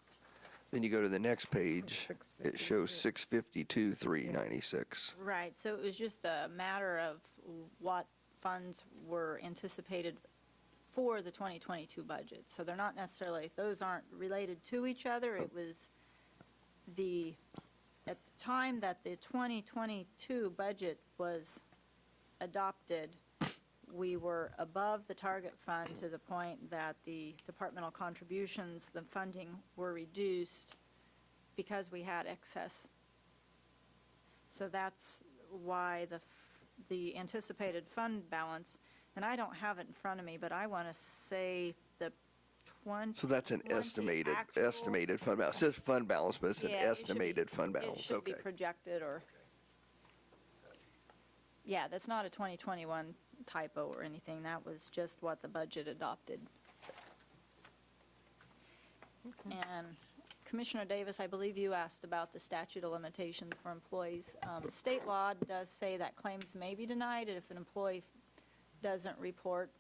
Then you go to the next page, it shows 652, 396. Right, so it was just a matter of what funds were anticipated for the 2022 budget. So they're not necessarily, those aren't related to each other. It was at the time that the 2022 budget was adopted, we were above the target fund to the point that the departmental contributions, the funding were reduced because we had excess. So that's why the anticipated fund balance, and I don't have it in front of me, but I want to say the 20. So that's an 20 estimated actual- fund balance. It says fund balance, but it's an Yeah, it should be- estimated fund It balance. should be Okay. projected or, yeah, that's not a 2021 typo or anything. That was just what the budget adopted. And Commissioner Davis, I believe you asked about the statute of limitations for employees. State law does say that claims may be denied if an employee doesn't report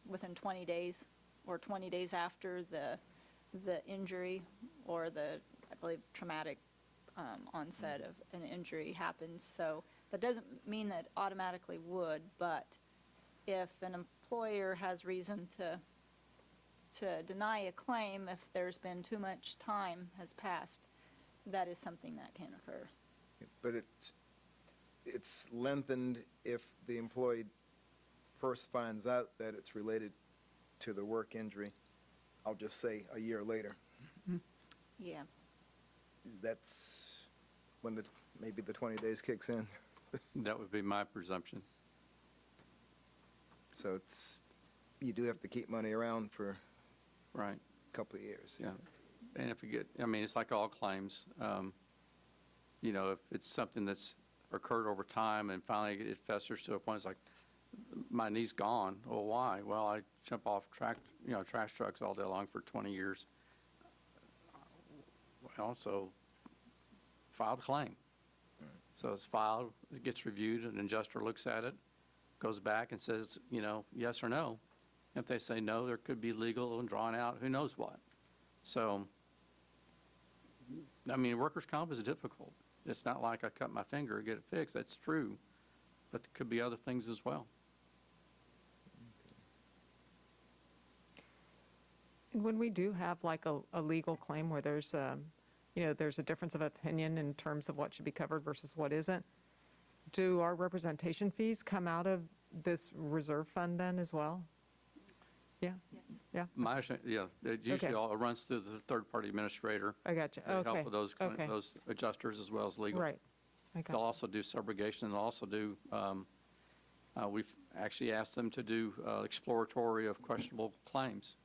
within 20 days or 20 days after the injury or I believe, traumatic onset of an injury happens. So that doesn't mean that automatically would, but if an employer has reason to deny a claim if there's been too much time has passed, that is something that can occur. But it's lengthened if the employee first finds out that it's related to the work injury, I'll just say a year later. Yeah. That's when maybe the 20 days kicks in. That would be my presumption. So you do have to keep money around for Right, a couple of years. yeah. And if you get, I mean, it's like all claims. You know, if it's something that's occurred over time and finally it festers to a point, it's like, my knee's gone. Well, why? Well, I jump off trash trucks all day long for 20 years. Well, so file the claim. So it's filed, it gets reviewed, an adjuster looks at it, goes back and says, yes or no. If they say no, there could be legal and drawn out, who knows what. So, I mean, workers' comp is difficult. It's not like I cut my finger and get it fixed, that's true. But there could be other things as well. And when we do have like a legal claim where there's, there's a difference of opinion in terms of what should be covered versus what isn't, do our representation fees come out of this reserve fund then as well? Yeah, Yes. yeah, It usually Okay. all runs through the third-party administrator. I got you. They Okay. help with those Okay. adjusters as well as legal. Right. I got They'll you. also do subrogation, and they'll also do, we've actually asked them to do exploratory of questionable claims.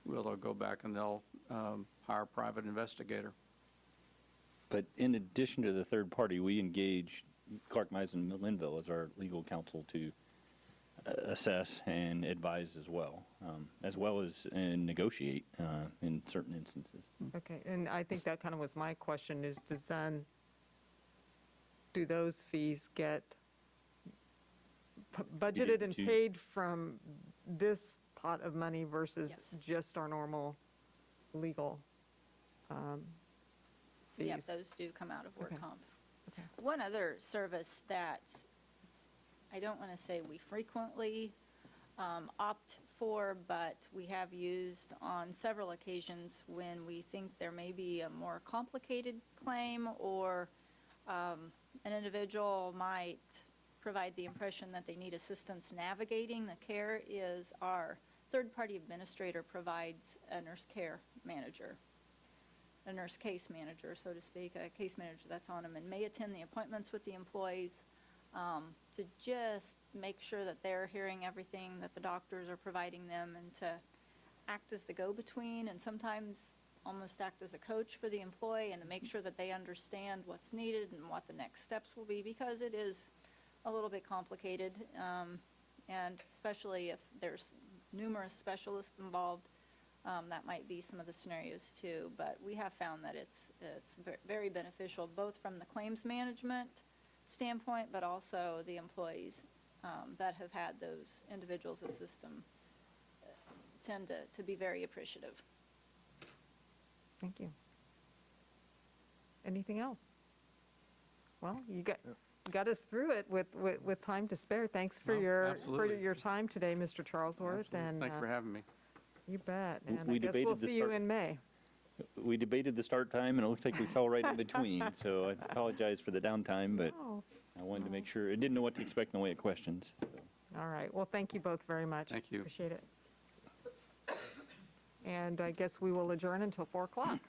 Well, they'll go back and they'll hire a private investigator. But in addition to the third party, we engage Clark Meisen Linville as our legal counsel to assess and advise as well as and negotiate in certain instances. Okay, and I think that kind of was my question is, do those fees get budgeted and to- paid from this pot of money versus Yes. just our normal legal fees? Yep, those do come out of work Okay. comp. Okay. One other service that I don't want to say we frequently opt for, but we have used on several occasions when we think there may be a more complicated claim or an individual might provide the impression that they need assistance navigating the care, is our third-party administrator provides a nurse care manager, a nurse case manager, so to speak, a case manager that's on them and may attend the appointments with the employees, to just make sure that they're hearing everything that the doctors are providing them, and to act as the go-between, and sometimes almost act as a coach for the employee, and to make sure that they understand what's needed and what the next steps will be, because it is a little bit complicated, and especially if there's numerous specialists involved, that might be some of the scenarios too. But we have found that it's very beneficial, both from the claims management standpoint, but also the employees that have had those individuals assist them tend to be very appreciative. Thank you. Anything else? Well, you got us through it with time to spare. Thanks for No, your absolutely. time today, Mr. Charlesworth. And Thank you for having me. you bet. W- And we I guess debated we'll the see you start- in May. We debated the start time, and it looks like we fell right in between, so I apologize for the downtime, but Oh, I wanted to make sure, I didn't know what to expect in the way of questions. all right. Well, thank you both very much. Thank you. Appreciate it. And I guess we will adjourn until 4 o'clock.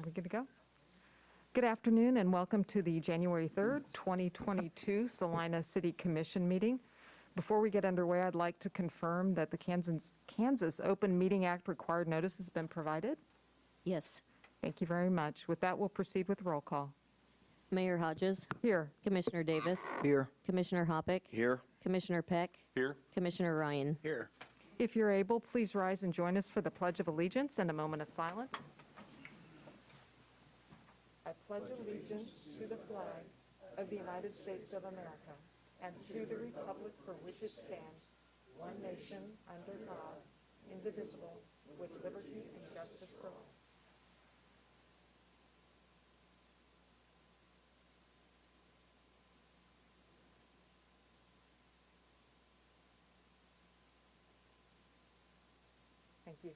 Are we good to go? Good afternoon and welcome to the January 3rd, 2022 Salina City Commission meeting. Before we get underway, I'd like to confirm that the Kansas Open Meeting Act required notice has been provided. Yes. Thank you very much. With that, we'll proceed with roll call. Mayor Hodges, Here. Commissioner Davis, Here. Commissioner Hoppick, Here? Commissioner Peck, Here. Commissioner Ryan. Here. If you're able, please rise and join us for the Pledge of Allegiance and a moment of silence. I pledge allegiance to the flag of the United States of America and to the republic for which it stands, one nation, under God, indivisible, with liberty and justice for all. Thank you.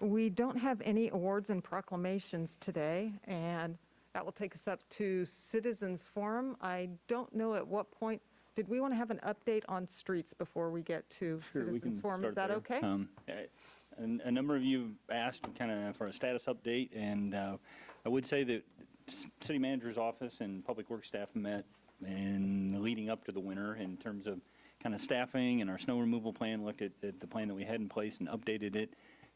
We don't have any awards and proclamations today, and that will take us up to Citizens Forum. I don't know at what point, did we want to have an update on streets before we get to Sure, we Citizens can Forum? Is start that there. okay? A number of you asked kind of for a status update, and I would say that city manager's office and public works staff met in leading up to the winter in terms of kind of staffing and our snow removal plan, looked at the plan that we had in place and updated it.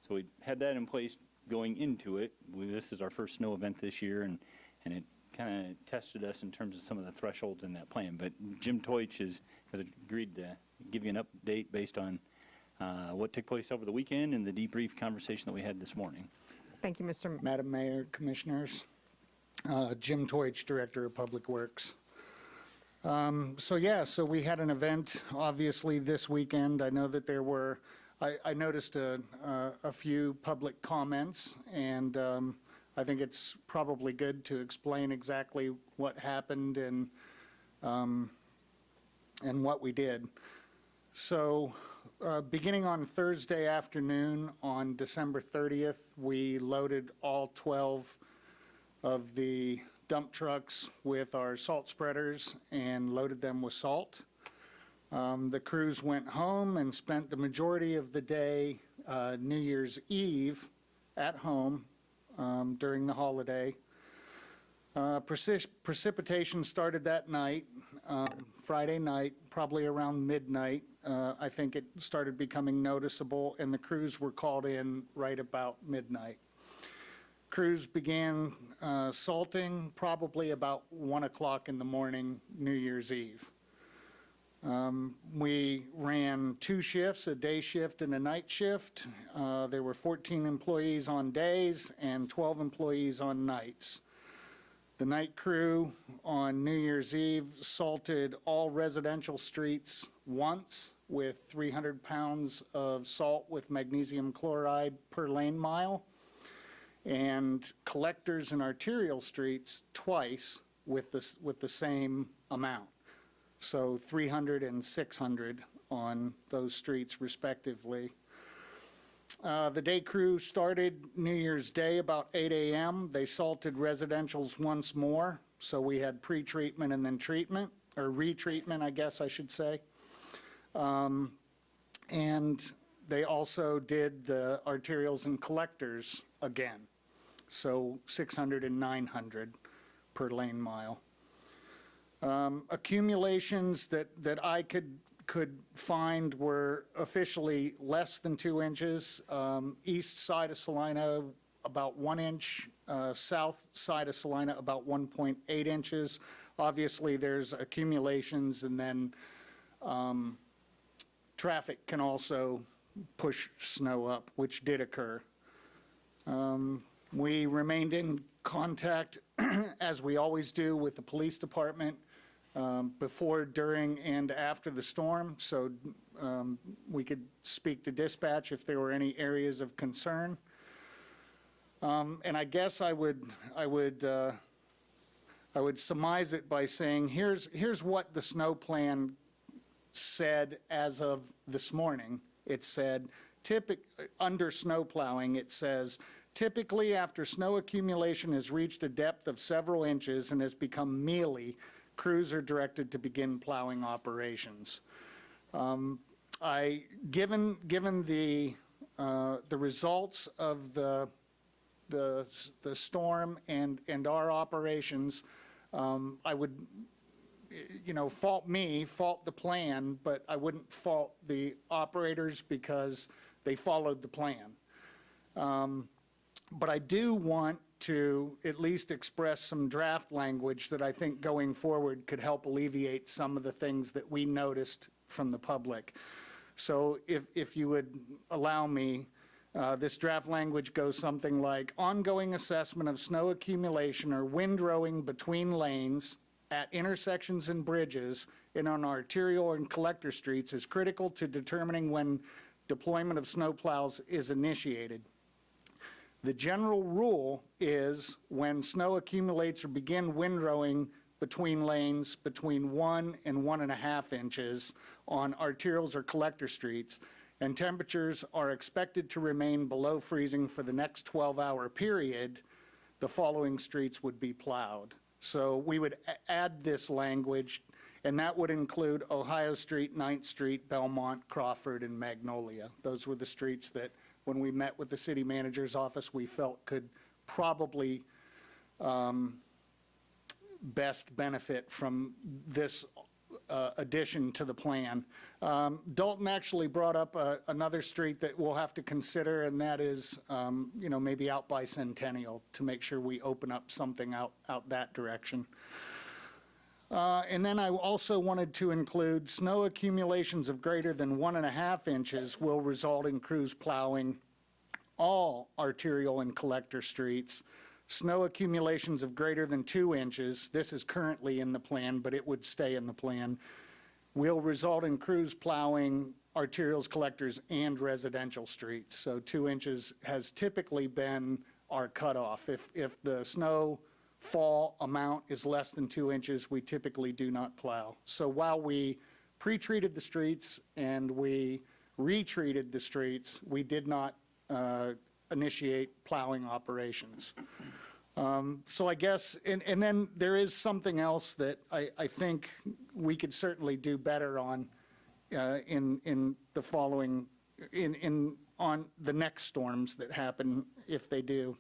So we had that in place going into it. This is our first snow event this year, and it kind of tested us in terms of some of the thresholds in that plan. But Jim Teutsch has agreed to give you an update based on what took place over the weekend and the debrief conversation that we had this morning. Thank you, Mr. Madam Mayor, Commissioners, Jim Teutsch, Director of Public Works. So we had an event, obviously, this weekend. I know that there were, I noticed a few public comments, and I think it's probably good to explain exactly what happened and what we did. So beginning on Thursday afternoon, on December 30th, we loaded all 12 of the dump trucks with our salt spreaders and loaded them with salt. The crews went home and spent the majority of the day, New Year's Eve, at home during the holiday. Precipitation started that night, Friday night, probably around midnight. I think it started becoming noticeable, and the crews were called in right about midnight. Crews began salting probably about 1 o'clock in the morning, New Year's Eve. We ran 2 shifts, a day shift and a night shift. There were 14 employees on days and 12 employees on nights. The night crew on New Year's Eve salted all residential streets once with 300 pounds of salt with magnesium chloride per lane mile, and collectors and arterial streets twice with the same amount. So 300 and 600 on those streets respectively. The day crew started New Year's Day about 8 a.m. They salted residentials once more. So we had pre-treatment and then treatment, or retreatment, I guess I should say. And they also did the arterials and collectors again. So 600 and 900 per lane mile. Accumulations that I could find were officially less than 2 inches. East side of Salina, about 1 inch. South side of Salina, about 1.8 inches. Obviously, there's accumulations, and then traffic can also push snow up, which did occur. We remained in contact, as we always do, with the police department before, during, and after the storm, so we could speak to dispatch if there were any areas of concern. And I guess I would surmise it by saying, here's what the snow plan said as of this morning. It said, under snow plowing, it says, typically after snow accumulation has reached a depth of several inches and has become mealy, crews are directed to begin plowing operations. Given the results of the storm and our operations, I would, fault the plan, but I wouldn't fault the operators because they followed the plan. But I do want to at least express some draft language that I think going forward could help alleviate some of the things that we noticed from the public. So if you would allow me, this draft language goes something like, ongoing assessment of snow accumulation or windrowing between lanes at intersections and bridges and on arterial and collector streets is critical to determining when deployment of snowplows is initiated. The general rule is when snow accumulates or begin windrowing between lanes between 1 and 1.5 inches on arterials or collector streets, and temperatures are expected to remain below freezing for the next 12-hour period, the following streets would be plowed. So we would add this language, and that would include Ohio Street, 9th Street, Belmont, Crawford, and Magnolia. Those were the streets that, when we met with the city manager's office, we felt could probably best benefit from this addition to the plan. Dalton actually brought up another street that we'll have to consider, and that is, maybe out by Centennial, to make sure we open up something out that direction. And then I also wanted to include snow accumulations of greater than 1.5 inches will result in crews plowing all arterial and collector streets. Snow accumulations of greater than 2 inches, this is currently in the plan, but it would stay in the plan, will result in crews plowing arterials, collectors, and residential streets. So 2 inches has typically been our cutoff. If the snowfall amount is less than 2 inches, we typically do not plow. So while we pre-treated the streets and we retreated the streets, we did not initiate plowing operations. So I guess, and then there is something else that I think we could certainly do better on in the following, on the next storms that happen, if they do.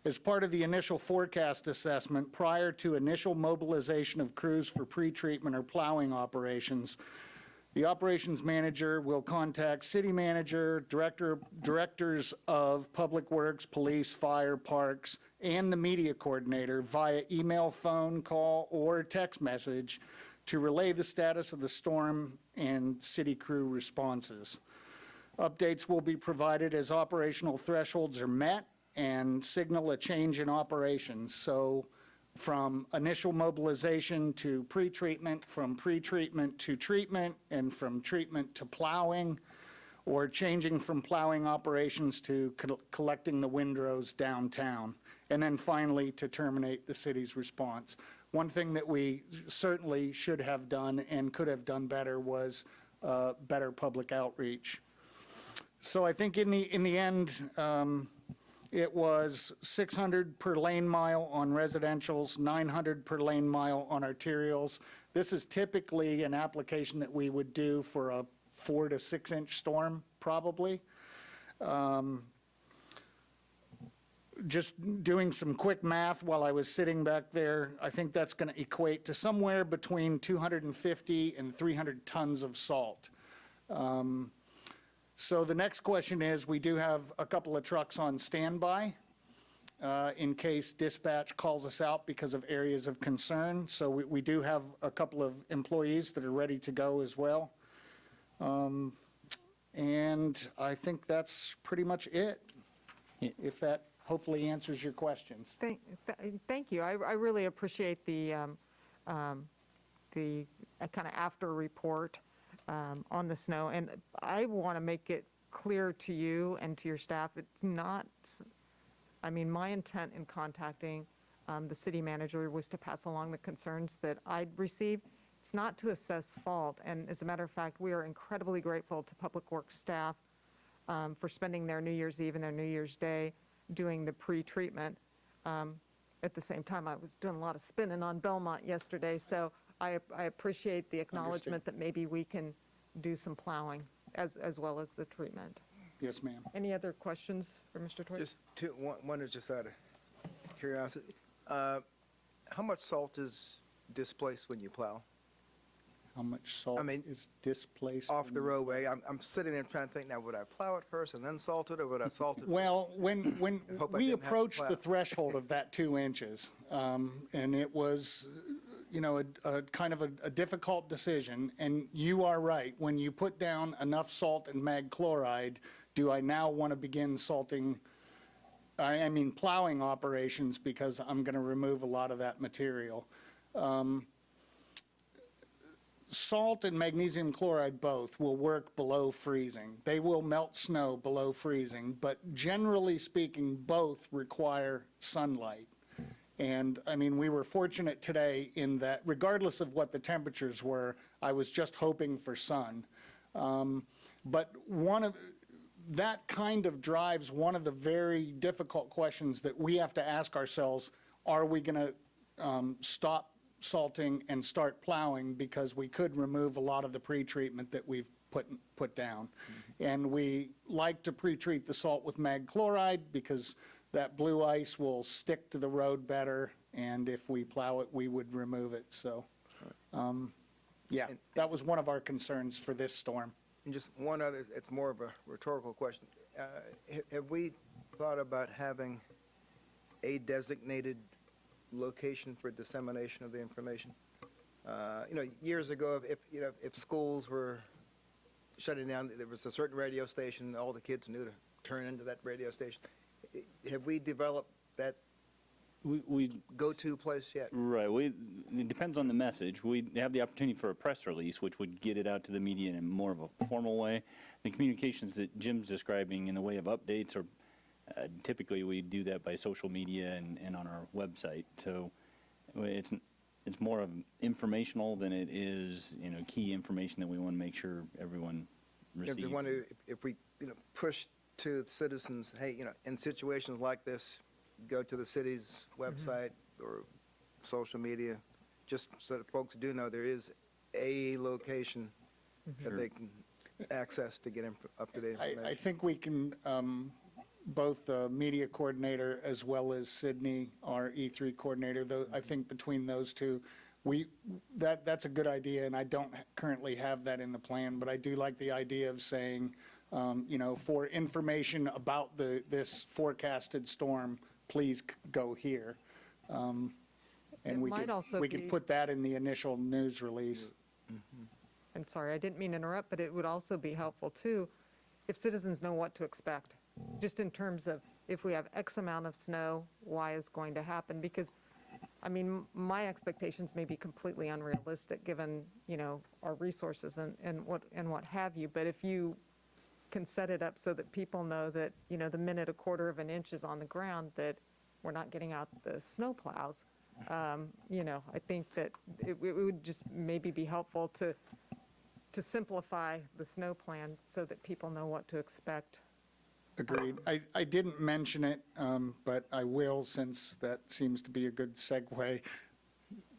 As part of the initial forecast assessment, prior to initial mobilization of crews for pre-treatment or plowing operations, the operations manager will contact city manager, directors of public works, police, fire, parks, and the media coordinator via email, phone call, or text message to relay the status of the storm and city crew responses. Updates will be provided as operational thresholds are met and signal a change in operations. So from initial mobilization to pre-treatment, from pre-treatment to treatment, and from treatment to plowing, or changing from plowing operations to collecting the windrows downtown, and then finally to terminate the city's response. One thing that we certainly should have done and could have done better was better public outreach. So I think in the end, it was 600 per lane mile on residentials, 900 per lane mile on arterials. This is typically an application that we would do for a 4 to 6 inch storm, probably. Just doing some quick math while I was sitting back there, I think that's going to equate to somewhere between 250 and 300 tons of salt. So the next question is, we do have a couple of trucks on standby in case dispatch calls us out because of areas of concern. So we do have a couple of employees that are ready to go as well. And I think that's pretty much it, if that hopefully answers your questions. Thank you. I really appreciate the kind of after report on the snow. And I want to make it clear to you and to your staff, it's not, I mean, my intent in contacting the city manager was to pass along the concerns that I'd received. It's not to assess fault. And as a matter of fact, we are incredibly grateful to Public Works staff for spending their New Year's Eve and their New Year's Day doing the pre-treatment. At the same time, I was doing a lot of spinning on Belmont yesterday, so I appreciate the acknowledgement that maybe we can do some plowing as well as the treatment. Yes, ma'am. Any other questions for Mr. Toy? Just two, one is just out of curiosity. How much salt is displaced when you plow? How much salt I mean, is displaced? Off the when- roadway? I'm sitting there trying to think, now, would I plow it first and then salt it, or would I salt it? Well, when Hope I we didn't have to approached the plow. threshold of that 2 inches, and it was, a kind of a difficult decision, and you are right, when you put down enough salt and mag chloride, do I now want to begin salting, I mean plowing operations, because I'm going to remove a lot of that material. Salt and magnesium chloride both will work below freezing. They will melt snow below freezing, but generally speaking, both require sunlight. And, I mean, we were fortunate today in that regardless of what the temperatures were, I was just hoping for sun. But that kind of drives one of the very difficult questions that we have to ask ourselves: are we going to stop salting and start plowing, because we could remove a lot of the pre-treatment that we've put down. And we like to pre-treat the salt with mag chloride because that blue ice will stick to the road better, and if we plow it, we would remove it. So, yeah, that was one of our concerns for this storm. And just one other, it's more of a rhetorical question. Have we thought about having a designated location for dissemination of the information? Years ago, if schools were shutting down, there was a certain radio station, all the kids knew to turn into that radio station. Have we developed that We go-to place yet? Right. It depends on the message. We have the opportunity for a press release, which would get it out to the media in more of a formal way. The communications that Jim's describing in the way of updates are typically we do that by social media and on our website. So it's more of informational than it is, key information that we want to make sure everyone receives. If we, push to citizens, hey, in situations like this, go to the city's website or social media, just so that folks do know there is a location that they can access to get up-to-date information. I think we can, both the media coordinator as well as Sydney, our E3 coordinator, I think between those two, that's a good idea, and I don't currently have that in the plan, but I do like the idea of saying, for information about this forecasted storm, please go here. And It we might could, also we be- could put that in the initial news release. And sorry, I didn't mean to interrupt, but it would also be helpful too if citizens know what to expect, just in terms of if we have X amount of snow, Y is going to happen. Because, I mean, my expectations may be completely unrealistic given, our resources and what have you. But if you can set it up so that people know that, the minute a quarter of an inch is on the ground, that we're not getting out the snow plows, I think that it would just maybe be helpful to simplify the snow plan so that people know what to expect. Agreed. I didn't mention it, but I will, since that seems to be a good segue.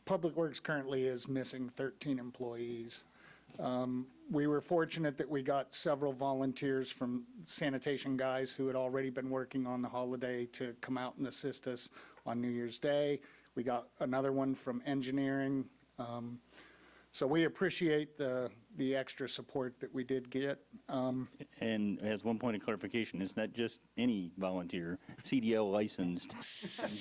Public Works currently is missing 13 employees. We were fortunate that we got several volunteers from sanitation guys who had already been working on the holiday to come out and assist us on New Year's Day. We got another one from engineering. So we appreciate the extra support that we did get. And as one point of clarification, it's not just any volunteer, CDL licensed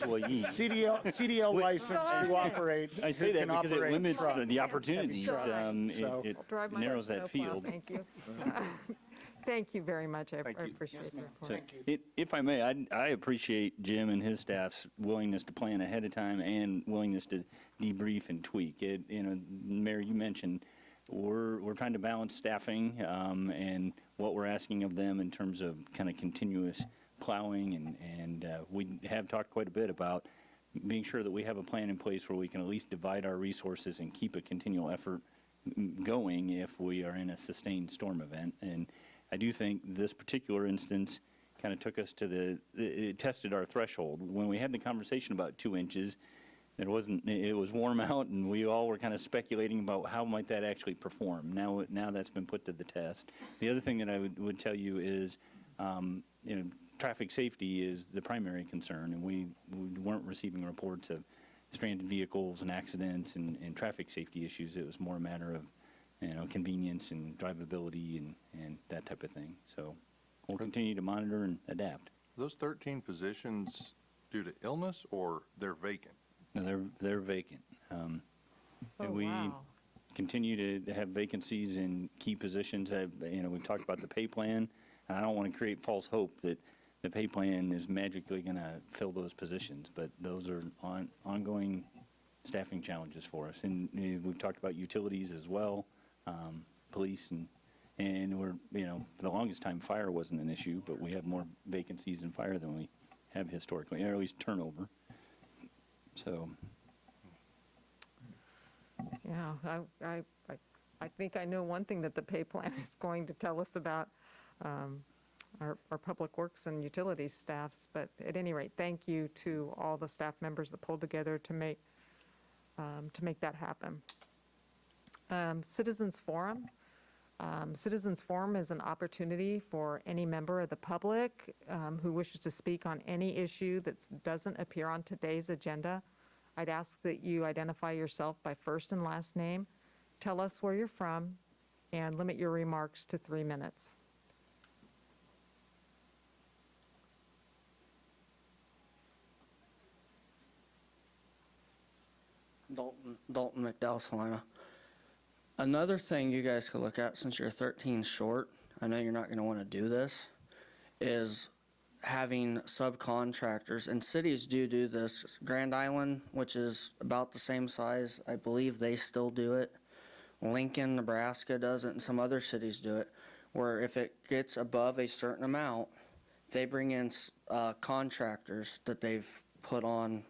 employee. CDL license to operate. I say who that can because it operate limits truck. the opportunities. trucks. So- It I'll drive my narrows own that snowplow, field. Thank you. Thank you very much. I Thank you. appreciate the report. Thank you. If I may, I appreciate Jim and his staff's willingness to plan ahead of time and willingness to debrief and tweak. Mayor, you mentioned we're trying to balance staffing and what we're asking of them in terms of kind of continuous plowing, and we have talked quite a bit about being sure that we have a plan in place where we can at least divide our resources and keep a continual effort going if we are in a sustained storm event. And I do think this particular instance kind of took us to it tested our threshold. When we had the conversation about 2 inches, it was warm out, and we all were kind of speculating about how might that actually perform. Now that's been put to the test. The other thing that I would tell you is, traffic safety is the primary concern, and we weren't receiving reports of stranded vehicles and accidents and traffic safety issues. It was more a matter of, convenience and drivability and that type of thing. So we'll continue to monitor and adapt. Those 13 positions due to illness, or they're vacant? No, they're vacant. And Oh, we wow. continue to have vacancies in key positions. We've talked about the pay plan, and I don't want to create false hope that the pay plan is magically going to fill those positions, but those are ongoing staffing challenges for us. And we've talked about utilities as well, police, and we're, for the longest time, fire wasn't an issue, but we have more vacancies in fire than we have historically, or at least turnover. So, Yeah, I think I know one thing that the pay plan is going to tell us about our public works and utilities staffs. But at any rate, thank you to all the staff members that pulled together to make that happen. Citizens Forum. Citizens Forum is an opportunity for any member of the public who wishes to speak on any issue that doesn't appear on today's agenda. I'd ask that you identify yourself by first and last name, tell us where you're from, and limit your remarks to 3 minutes. Dalton McDowell, Salina. Another thing you guys could look at, since you're 13 short, I know you're not going to want to do this, is having subcontractors, and cities do this. Grand Island, which is about the same size, I believe they still do it. Lincoln, Nebraska does it, and some other cities do it, where if it gets above a certain amount, they bring in contractors that they've put on,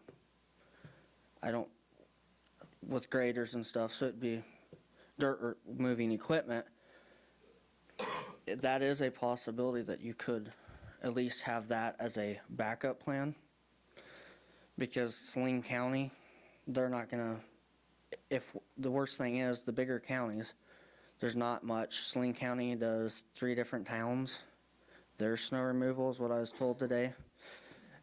with graders and stuff, so it'd be dirt or moving equipment. That is a possibility that you could at least have that as a backup plan. Because Saline County, they're not gonna, if the worst thing is, the bigger counties, there's not much. Saline County does 3 different towns. Their snow removal is what I was told today.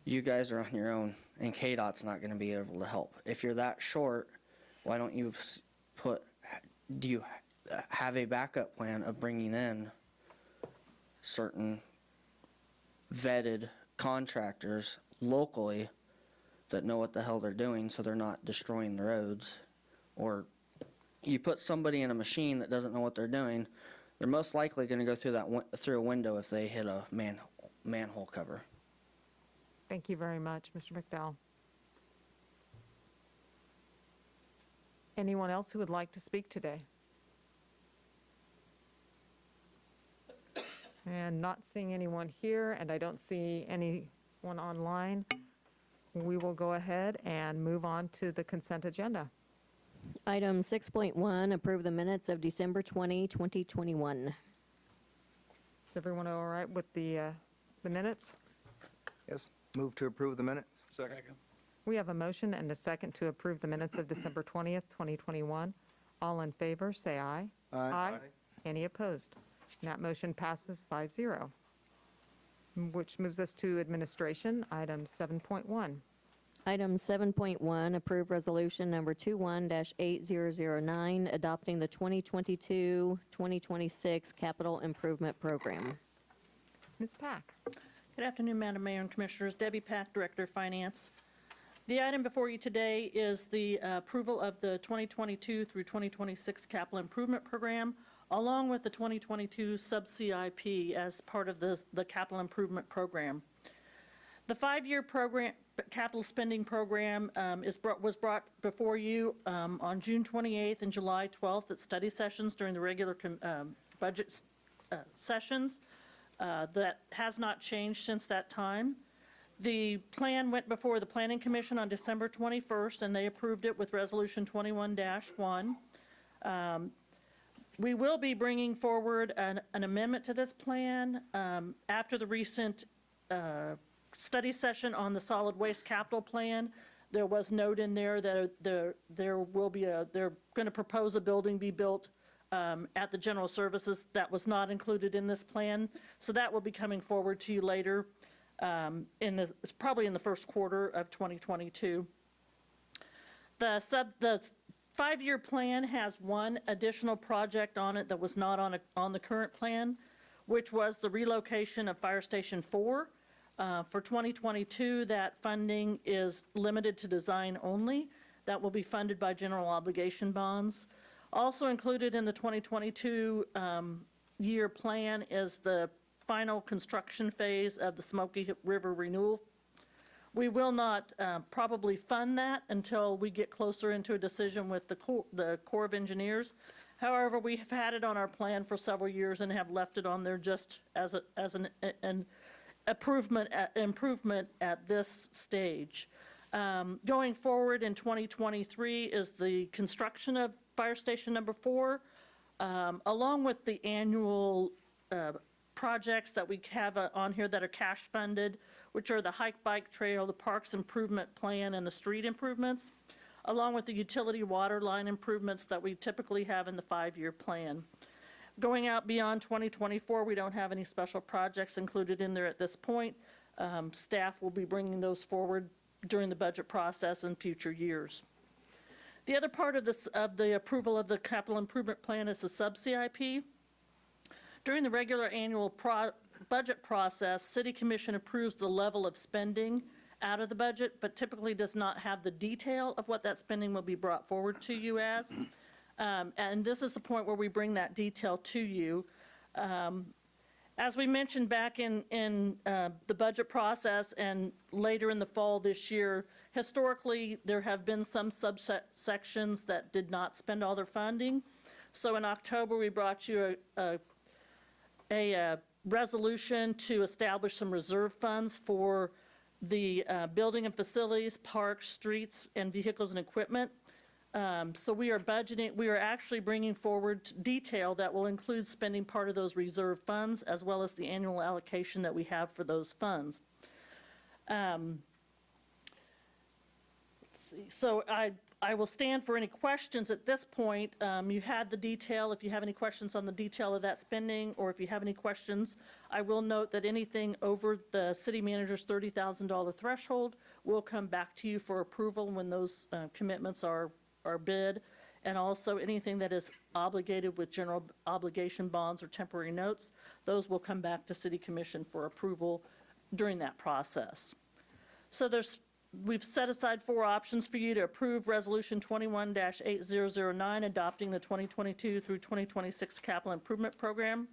You guys are on your own, and KDOT's not gonna be able to help. If you're that short, why don't you do you have a backup plan of bringing in certain vetted contractors locally that know what the hell they're doing, so they're not destroying the roads? Or you put somebody in a machine that doesn't know what they're doing, they're most likely going to go through a window if they hit a manhole cover. Thank you very much, Mr. McDowell. Anyone else who would like to speak today? And not seeing anyone here, and I don't see anyone online, we will go ahead and move on to the consent agenda. Item 6.1, approve the minutes of December 20, 2021. Is everyone all right with the minutes? Yes, move to approve the minutes. Second. We have a motion and a second to approve the minutes of December 20th, 2021. All in favor, say aye. Aye. Any opposed? And that motion passes 5-0. Which moves us to administration, item 7.1. Item 7.1, approve resolution number 21-8009, adopting the 2022-2026 capital improvement program. Ms. Pack. Good afternoon, Madam Mayor and Commissioners. Debbie Pack, Director of Finance. The item before you today is the approval of the 2022 through 2026 capital improvement program, along with the 2022 sub-CIP as part of the capital improvement program. The 5-year program, capital spending program was brought before you on June 28th and July 12th at study sessions during the regular budget sessions. That has not changed since that time. The plan went before the Planning Commission on December 21st, and they approved it with Resolution 21-1. We will be bringing forward an amendment to this plan after the recent study session on the solid waste capital plan. There was note in there that there will be they're going to propose a building be built at the General Services. That was not included in this plan, so that will be coming forward to you later. It's probably in the first quarter of 2022. The 5-year plan has one additional project on it that was not on the current plan, which was the relocation of Fire Station 4. For 2022, that funding is limited to design only. That will be funded by general obligation bonds. Also included in the 2022 year plan is the final construction phase of the Smoky River Renewal. We will not probably fund that until we get closer into a decision with the Corps of Engineers. However, we have had it on our plan for several years and have left it on there just as an improvement at this stage. Going forward in 2023 is the construction of Fire Station number 4, along with the annual projects that we have on here that are cash funded, which are the hike bike trail, the parks improvement plan, and the street improvements, along with the utility water line improvements that we typically have in the 5-year plan. Going out beyond 2024, we don't have any special projects included in there at this point. Staff will be bringing those forward during the budget process in future years. The other part of the approval of the capital improvement plan is the sub-CIP. During the regular annual budget process, City Commission approves the level of spending out of the budget, but typically does not have the detail of what that spending will be brought forward to you as. And this is the point where we bring that detail to you. As we mentioned back in the budget process and later in the fall this year, historically, there have been some subsections that did not spend all their funding. So in October, we brought you a resolution to establish some reserve funds for the building and facilities, parks, streets, and vehicles and equipment. So we are actually bringing forward detail that will include spending part of those reserve funds as well as the annual allocation that we have for those funds. Let's see. So I will stand for any questions at this point. You had the detail. If you have any questions on the detail of that spending, or if you have any questions, I will note that anything over the city manager's $30,000 threshold will come back to you for approval when those commitments are bid, and also anything that is obligated with general obligation bonds or temporary notes, those will come back to City Commission for approval during that process. So we've set aside 4 options for you to approve Resolution 21-8009, adopting the 2022 through 2026 capital improvement program.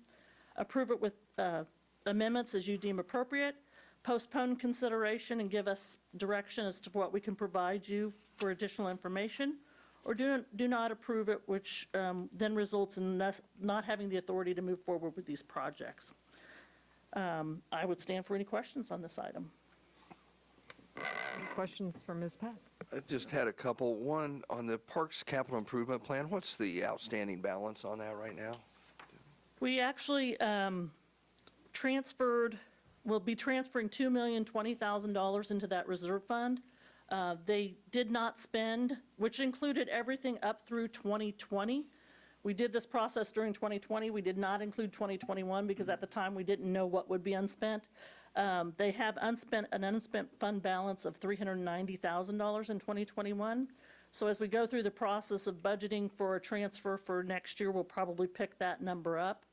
Approve it with amendments as you deem appropriate. Postpone consideration and give us direction as to what we can provide you for additional information, or do not approve it, which then results in not having the authority to move forward with these projects. I would stand for any questions on this item. Questions for Ms. Pat? I just had a couple. One, on the Parks Capital Improvement Plan, what's the outstanding balance on that right now? We actually will be transferring $2,020,000 into that reserve fund. They did not spend, which included everything up through 2020. We did this process during 2020. We did not include 2021 because at the time we didn't know what would be unspent. They have an unspent fund balance of $390,000 in 2021. So as we go through the process of budgeting for a transfer for next year, we'll probably pick that number up.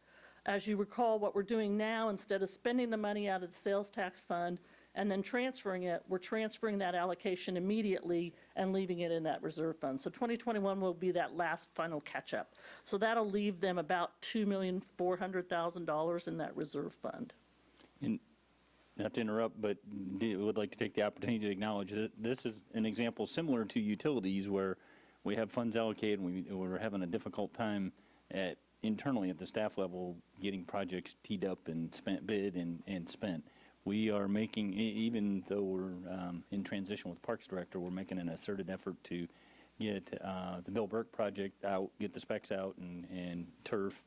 As you recall, what we're doing now, instead of spending the money out of the sales tax fund and then transferring it, we're transferring that allocation immediately and leaving it in that reserve fund. So 2021 will be that last final catch-up. So that'll leave them about $2,400,000 in that reserve fund. And not to interrupt, but would like to take the opportunity to acknowledge that this is an example similar to utilities where we have funds allocated and we're having a difficult time internally at the staff level getting projects teed up and bid and spent. We are making, even though we're in transition with Parks Director, we're making an asserted effort to get the Bill Burke project out, get the specs out and turf.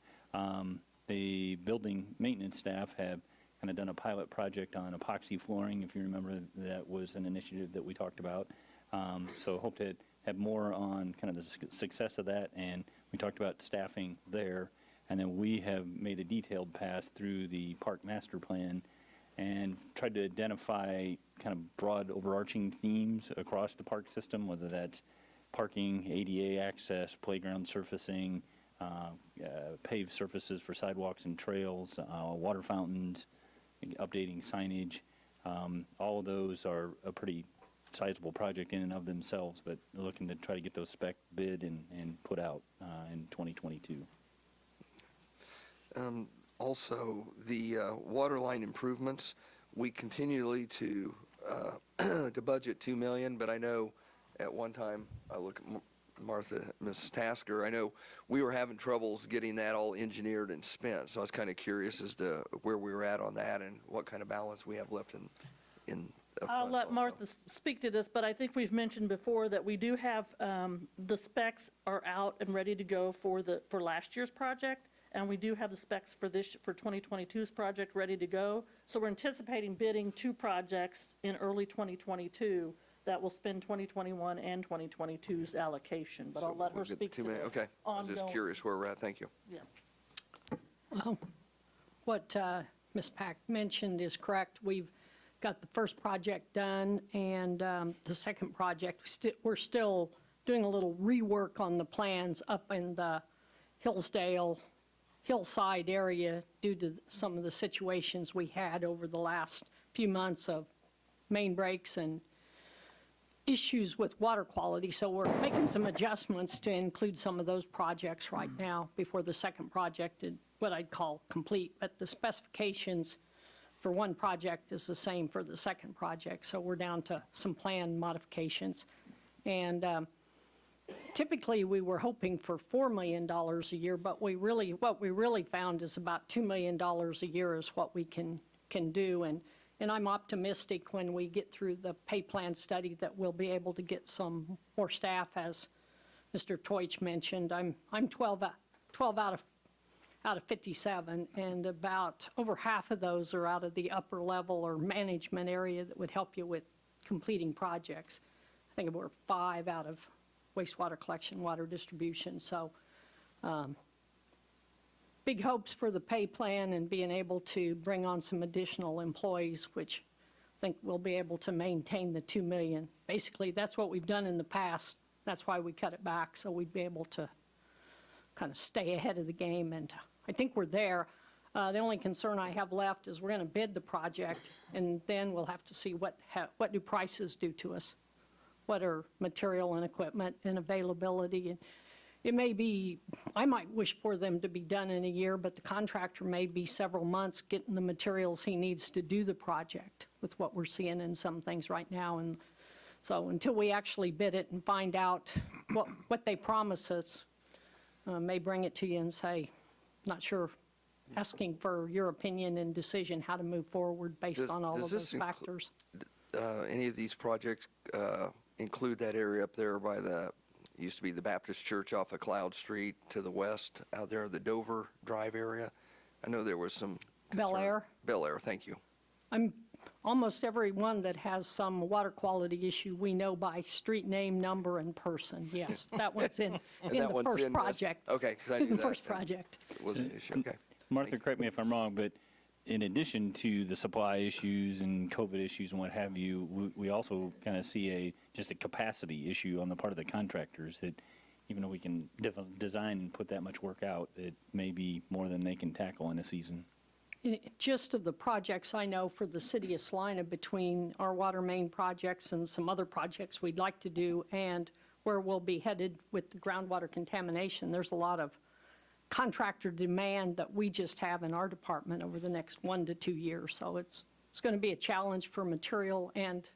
The building maintenance staff have kind of done a pilot project on epoxy flooring. If you remember, that was an initiative that we talked about. So hope to have more on kind of the success of that. And we talked about staffing there. And then we have made a detailed pass through the park master plan and tried to identify kind of broad overarching themes across the park system, whether that's parking, ADA access, playground surfacing, paved surfaces for sidewalks and trails, water fountains, updating signage. All of those are a pretty sizable project in and of themselves, but looking to try to get those spec bid and put out in 2022. Also, the water line improvements, we continually to budget 2 million, but I know at one time, I look at Martha, Ms. Tasker, I know we were having troubles getting that all engineered and spent, so I was kind of curious as to where we were at on that and what kind of balance we have left in a I'll fund let also. Martha speak to this, but I think we've mentioned before that we do have, the specs are out and ready to go for last year's project, and we do have the specs for 2022's project ready to go. So we're anticipating bidding 2 projects in early 2022 that will spend 2021 and 2022's allocation, but I'll So let her we'll get the speak to 2 million. the Okay, I was just ongoing- curious where we're at, thank you. Yeah. What Ms. Pack mentioned is correct. We've got the first project done, and the second project, we're still doing a little rework on the plans up in the hillside area due to some of the situations we had over the last few months of main breaks and issues with water quality. So we're making some adjustments to include some of those projects right now before the second project is what I'd call complete. But the specifications for one project is the same for the second project. So we're down to some planned modifications. And typically, we were hoping for $4 million a year, but what we really found is about $2 million a year is what we can do. And I'm optimistic when we get through the pay plan study that we'll be able to get some more staff, as Mr. Teutsch mentioned. I'm 12 out of 57, and about over half of those are out of the upper level or management area that would help you with completing projects. I think we're 5 out of wastewater collection, water distribution. So big hopes for the pay plan and being able to bring on some additional employees, which I think we'll be able to maintain the 2 million. Basically, that's what we've done in the past. That's why we cut it back, so we'd be able to kind of stay ahead of the game, and I think we're there. The only concern I have left is we're going to bid the project, and then we'll have to see what do prices do to us. What are material and equipment and availability? And it may be, I might wish for them to be done in a year, but the contractor may be several months getting the materials he needs to do the project with what we're seeing in some things right now. And so until we actually bid it and find out what they promise us, may bring it to you and say, not sure, asking for your opinion and decision how to move forward based on all of those factors. Any of these projects include that area up there by used to be the Baptist Church off of Cloud Street to the west, out there, the Dover Drive area? I know there was some Bel Air? Bel Air, thank you. Almost every one that has some water quality issue, we know by street name, number, and person. Yes, that one's in And the that one's first in this- project. Okay, 'cause I knew The that. first project. It was an issue, okay. Martha, correct me if I'm wrong, but in addition to the supply issues and COVID issues and what have you, we also kind of see just a capacity issue on the part of the contractors that even though we can design and put that much work out, it may be more than they can tackle in a season. Just of the projects I know for the city of Salina, between our water main projects and some other projects we'd like to do and where we'll be headed with the groundwater contamination, there's a lot of contractor demand that we just have in our department over the next 1 to 2 years. So it's going to be a challenge for material, and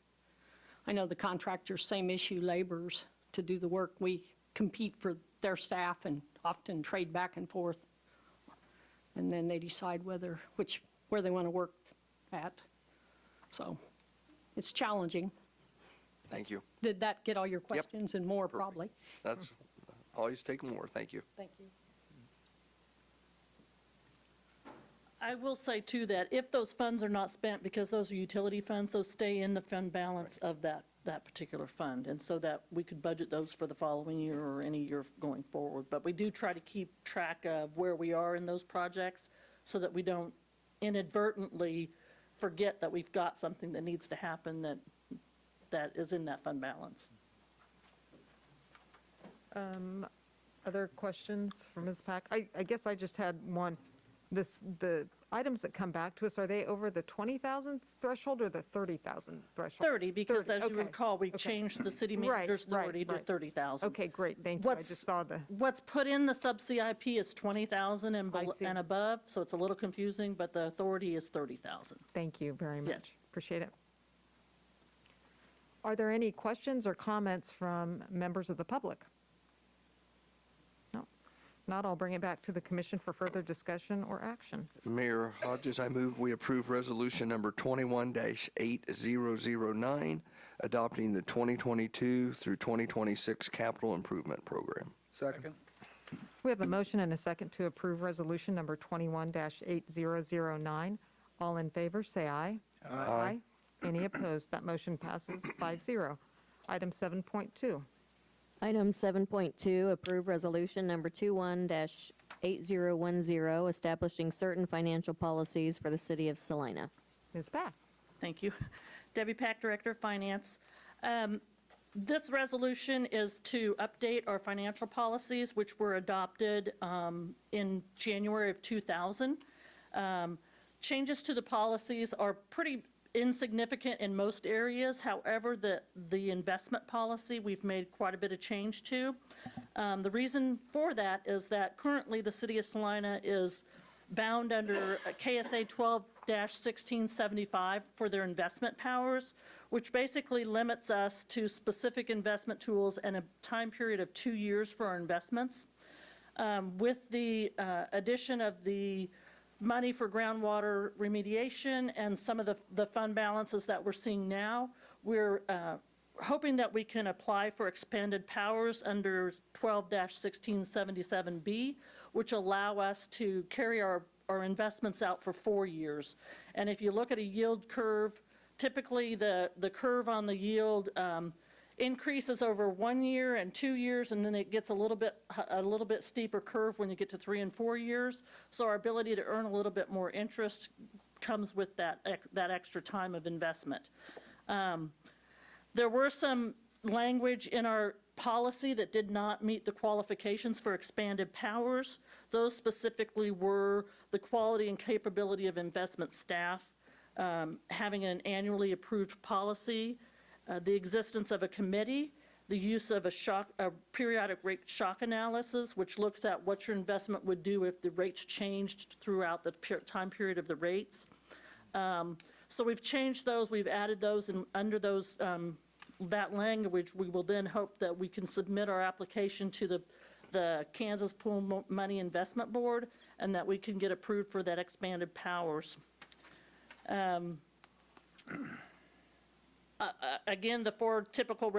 I know the contractors, same issue, laborers to do the work. We compete for their staff and often trade back and forth. And then they decide where they want to work at. So it's challenging. Thank you. Did that get all your questions and more, probably? That's, always take more, thank you. Thank you. I will say, too, that if those funds are not spent, because those are utility funds, those stay in the fund balance of that that particular fund, and so that we could budget those for the following year or any year going forward. But we do try to keep track of where we are in those projects so that we don't inadvertently forget that we've got something that needs to happen that is in that fund balance. Other questions for Ms. Pack? I guess I just had one. The items that come back to us, are they over the 20,000 threshold or the 30,000 threshold? 30, because 30, as you okay, recall, we okay. changed the city Right, manager's right, authority to right. 30,000. Okay, great, thank you. I What's- just saw the, What's put in the sub-CIP is 20,000 and I see. and above, so it's a little confusing, but the authority is 30,000. thank you very much. Yes. Appreciate it. Are there any questions or comments from members of the public? No. Not, I'll bring it back to the commission for further discussion or action. Mayor Hodges, I move we approve resolution number 21-8009, adopting the 2022 through 2026 capital improvement program. Second. We have a motion and a second to approve resolution number 21-8009. All in favor, say aye. Aye. Any opposed? That motion passes 5-0. Item 7.2. Item 7.2, approve resolution number 21-8010, establishing certain financial policies for the city of Salina. Ms. Pack. Thank you. Debbie Pack, Director of Finance. This resolution is to update our financial policies, which were adopted in January of 2000. Changes to the policies are pretty insignificant in most areas. However, the investment policy, we've made quite a bit of change to. The reason for that is that currently the city of Salina is bound under KSA 12-1675 for their investment powers, which basically limits us to specific investment tools and a time period of 2 years for our investments. With the addition of the money for groundwater remediation and some of the fund balances that we're seeing now, we're hoping that we can apply for expanded powers under 12-1677B, which allow us to carry our investments out for 4 years. And if you look at a yield curve, typically the curve on the yield increases over 1 year and 2 years, and then it gets a little bit steeper curve when you get to 3 and 4 years. So our ability to earn a little bit more interest comes with that extra time of investment. There were some language in our policy that did not meet the qualifications for expanded powers. Those specifically were the quality and capability of investment staff, having an annually approved policy, the existence of a committee, the use of a periodic rate shock analysis, which looks at what your investment would do if the rates changed throughout the time period of the rates. So we've changed those, we've added those, and under those, that language, we will then hope that we can submit our application to the Kansas Pool Money Investment Board, and that we can get approved for that expanded powers. Again, the four typical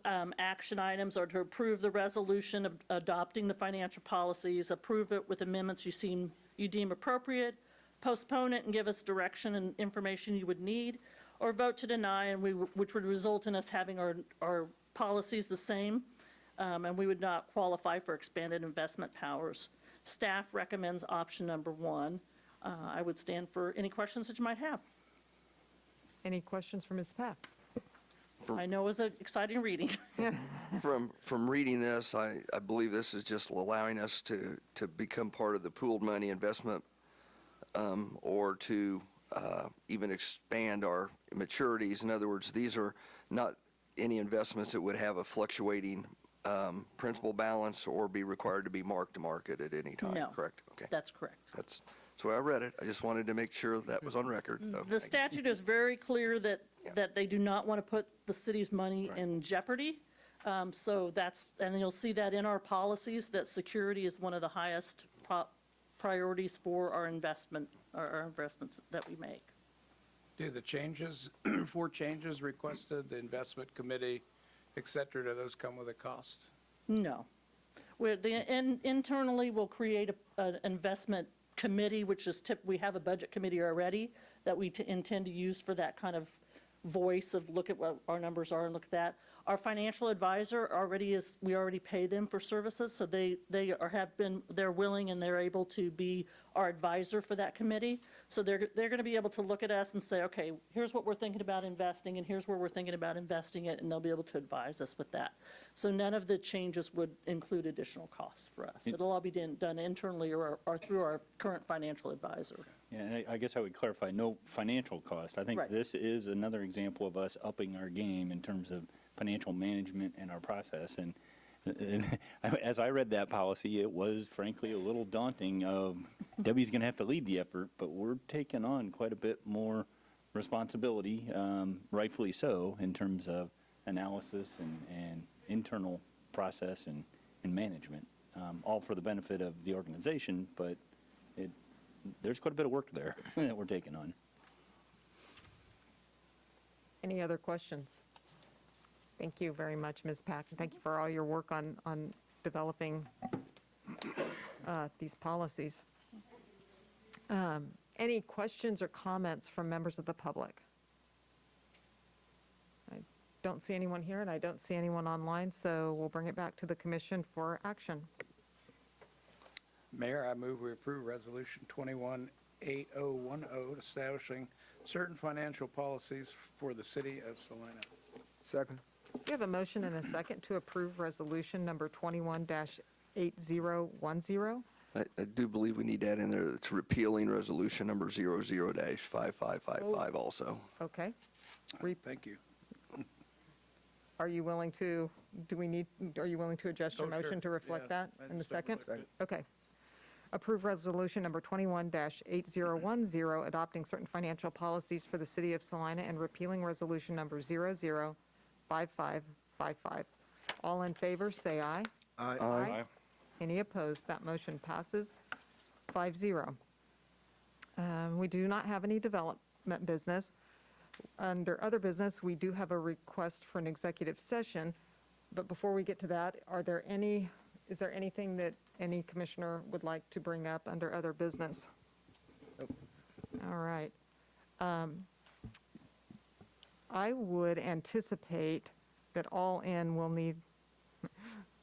action items are to approve the resolution of adopting the financial policies, approve it with amendments you deem appropriate, postpone it and give us direction and information you would need, or vote to deny, and which would result in us having our policies the same, and we would not qualify for expanded investment powers. Staff recommends option number 1. I would stand for any questions that you might have. Any questions for Ms. Pack? I know it was an exciting reading. From reading this, I believe this is just allowing us to become part of the pooled money investment, or to even expand our maturities. In other words, these are not any investments that would have a fluctuating principal balance or be required to be marked to market at any time, No. correct? Okay, That's correct. that's why I read it. I just wanted to make sure that was on record. So, The statute is very clear that they do not want to put the city's money in jeopardy. So and you'll see that in our policies, that security is one of the highest priorities for our investments that we make. Do the changes, 4 changes requested, the investment committee, et cetera, do those come with a cost? No. Internally, we'll create an investment committee, which is we have a budget committee already that we intend to use for that kind of voice of look at what our numbers are and look at that. Our financial advisor we already pay them for services, so they're willing and they're able to be our advisor for that committee. So they're going to be able to look at us and say, okay, here's what we're thinking about investing, and here's where we're thinking about investing it, and they'll be able to advise us with that. So none of the changes would include additional costs for us. It'll all be done internally or through our current financial advisor. Yeah, and I guess I would clarify, no financial cost. I think Right. this is another example of us upping our game in terms of financial management and our process. And as I read that policy, it was frankly a little daunting of Debbie's going to have to lead the effort, but we're taking on quite a bit more responsibility, rightfully so, in terms of analysis and internal process and management, all for the benefit of the organization, but there's quite a bit of work there that we're taking on. Any other questions? Thank you very much, Ms. Pack, and thank you for all your work on developing these policies. Any questions or comments from members of the public? I don't see anyone here, and I don't see anyone online, so we'll bring it back to the commission for action. Mayor, I move we approve Resolution 218010 establishing certain financial policies for the city of Salina. Second. We have a motion and a second to approve resolution number 21-8010. I do believe we need that in there. It's repealing resolution number 00-5555 also. Okay. Thank you. Are you willing to adjust your Oh, sure. motion to reflect Yeah, that I'd in the stick second? with that. Okay. Approve resolution number 21-8010, adopting certain financial policies for the city of Salina and repealing resolution number 005555. All in favor, say aye. Aye. Any opposed? That motion passes 5-0. We do not have any development business. Under other business, we do have a request for an executive session, but before we get to that, is there anything that any commissioner would like to bring up under other business? All right. I would anticipate that all in will need,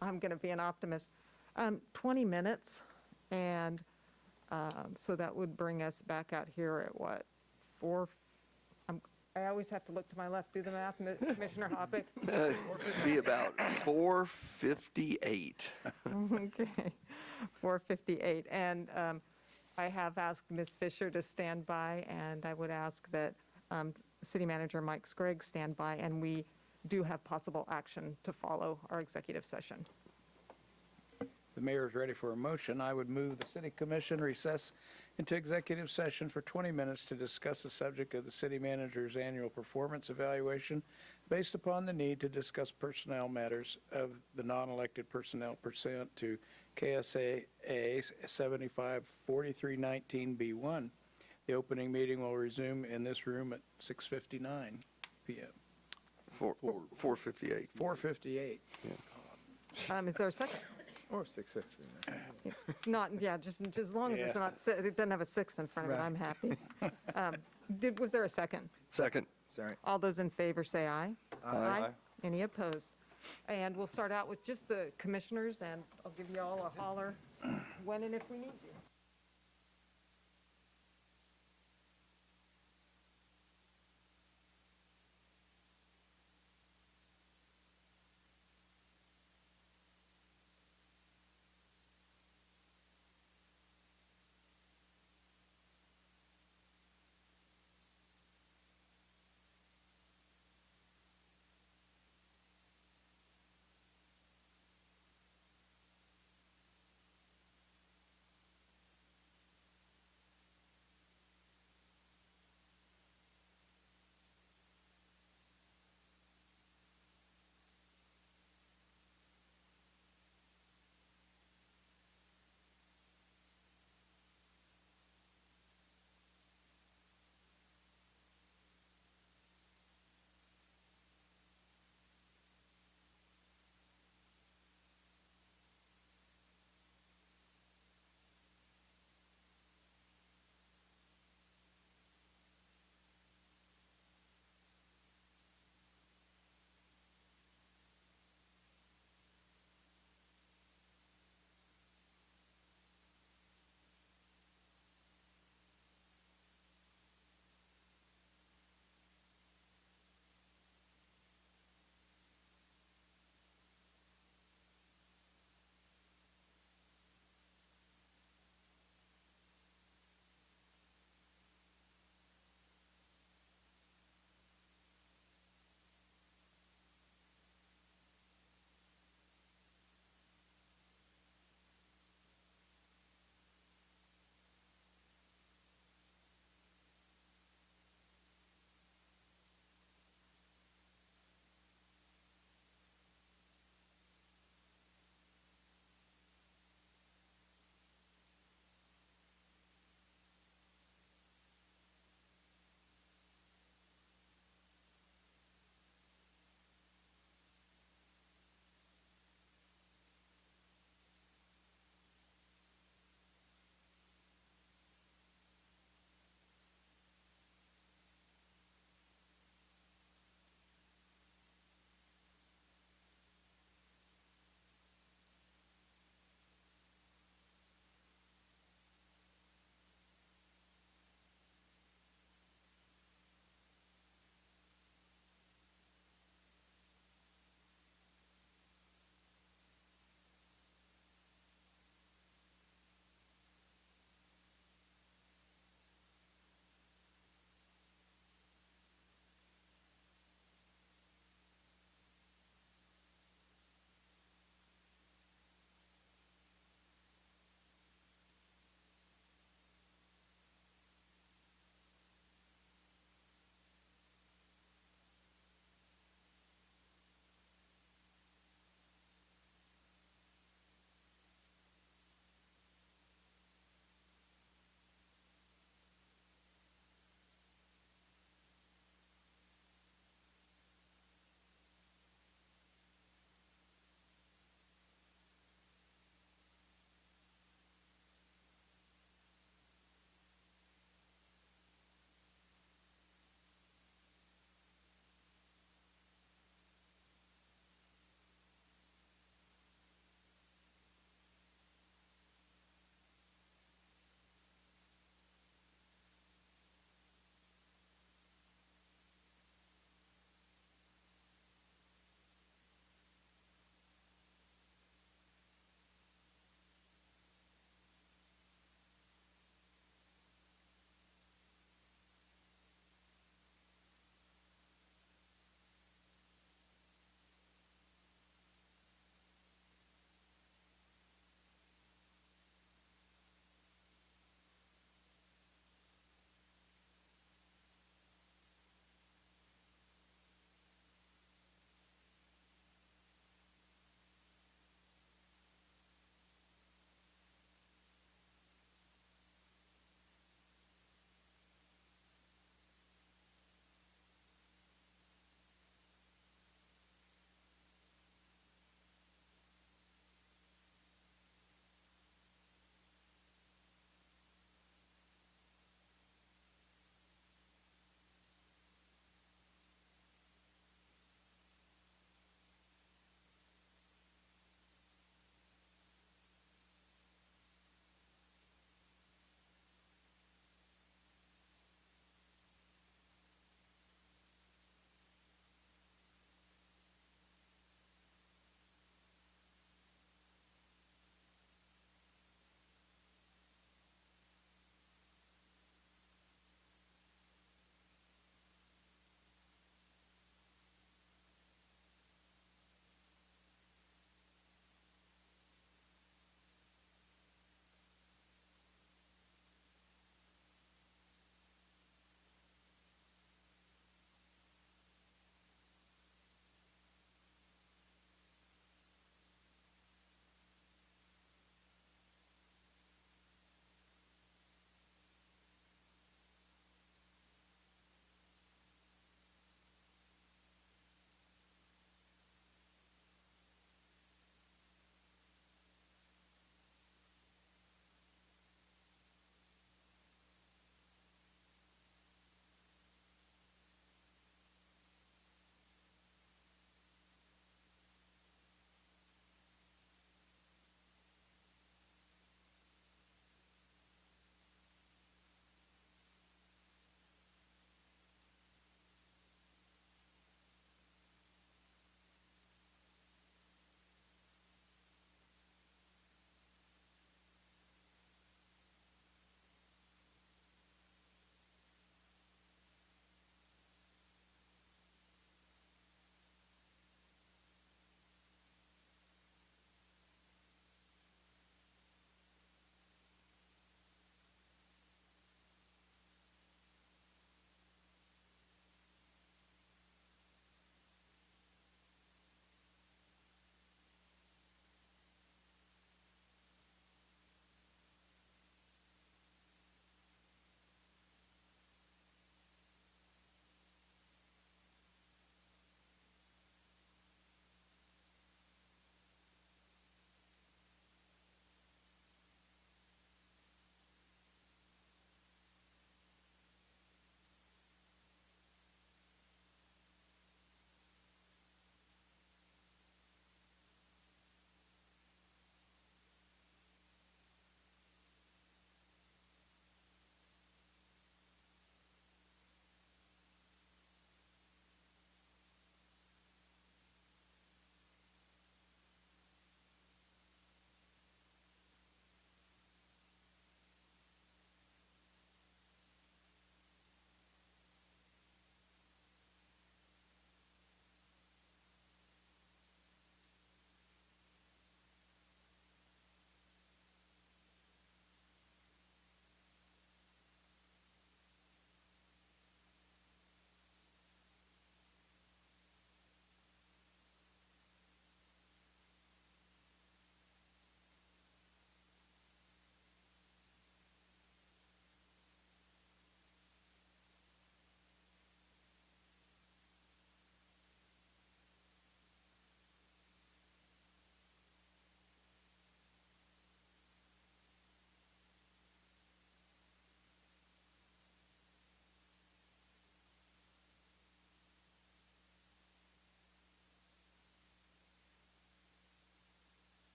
I'm going to be an optimist, 20 minutes, and so that would bring us back out here at what, 4? I always have to look to my left, do the math, Commissioner Hoppick. Be about 4:58. Okay, 4:58. And I have asked Ms. Fisher to stand by, and I would ask that City Manager Mike Scriggs stand by, and we do have possible action to follow our executive session. The mayor is ready for a motion. I would move the city commission recess into executive session for 20 minutes to discuss the subject of the city manager's annual performance evaluation based upon the need to discuss personnel matters of the non-elected personnel pursuant to KSA 754319B1. The opening meeting will resume in this room at 6:59 PM. 4:58. 4:58. Is there a second? Or 6:60. Just as long as it's not, it doesn't have a 6 in front of it, Right. I'm happy. Was there a second? Second. Sorry. All those in favor say aye. Aye. Any opposed? And we'll start out with just the commissioners, and I'll give you all a holler when and if we need you.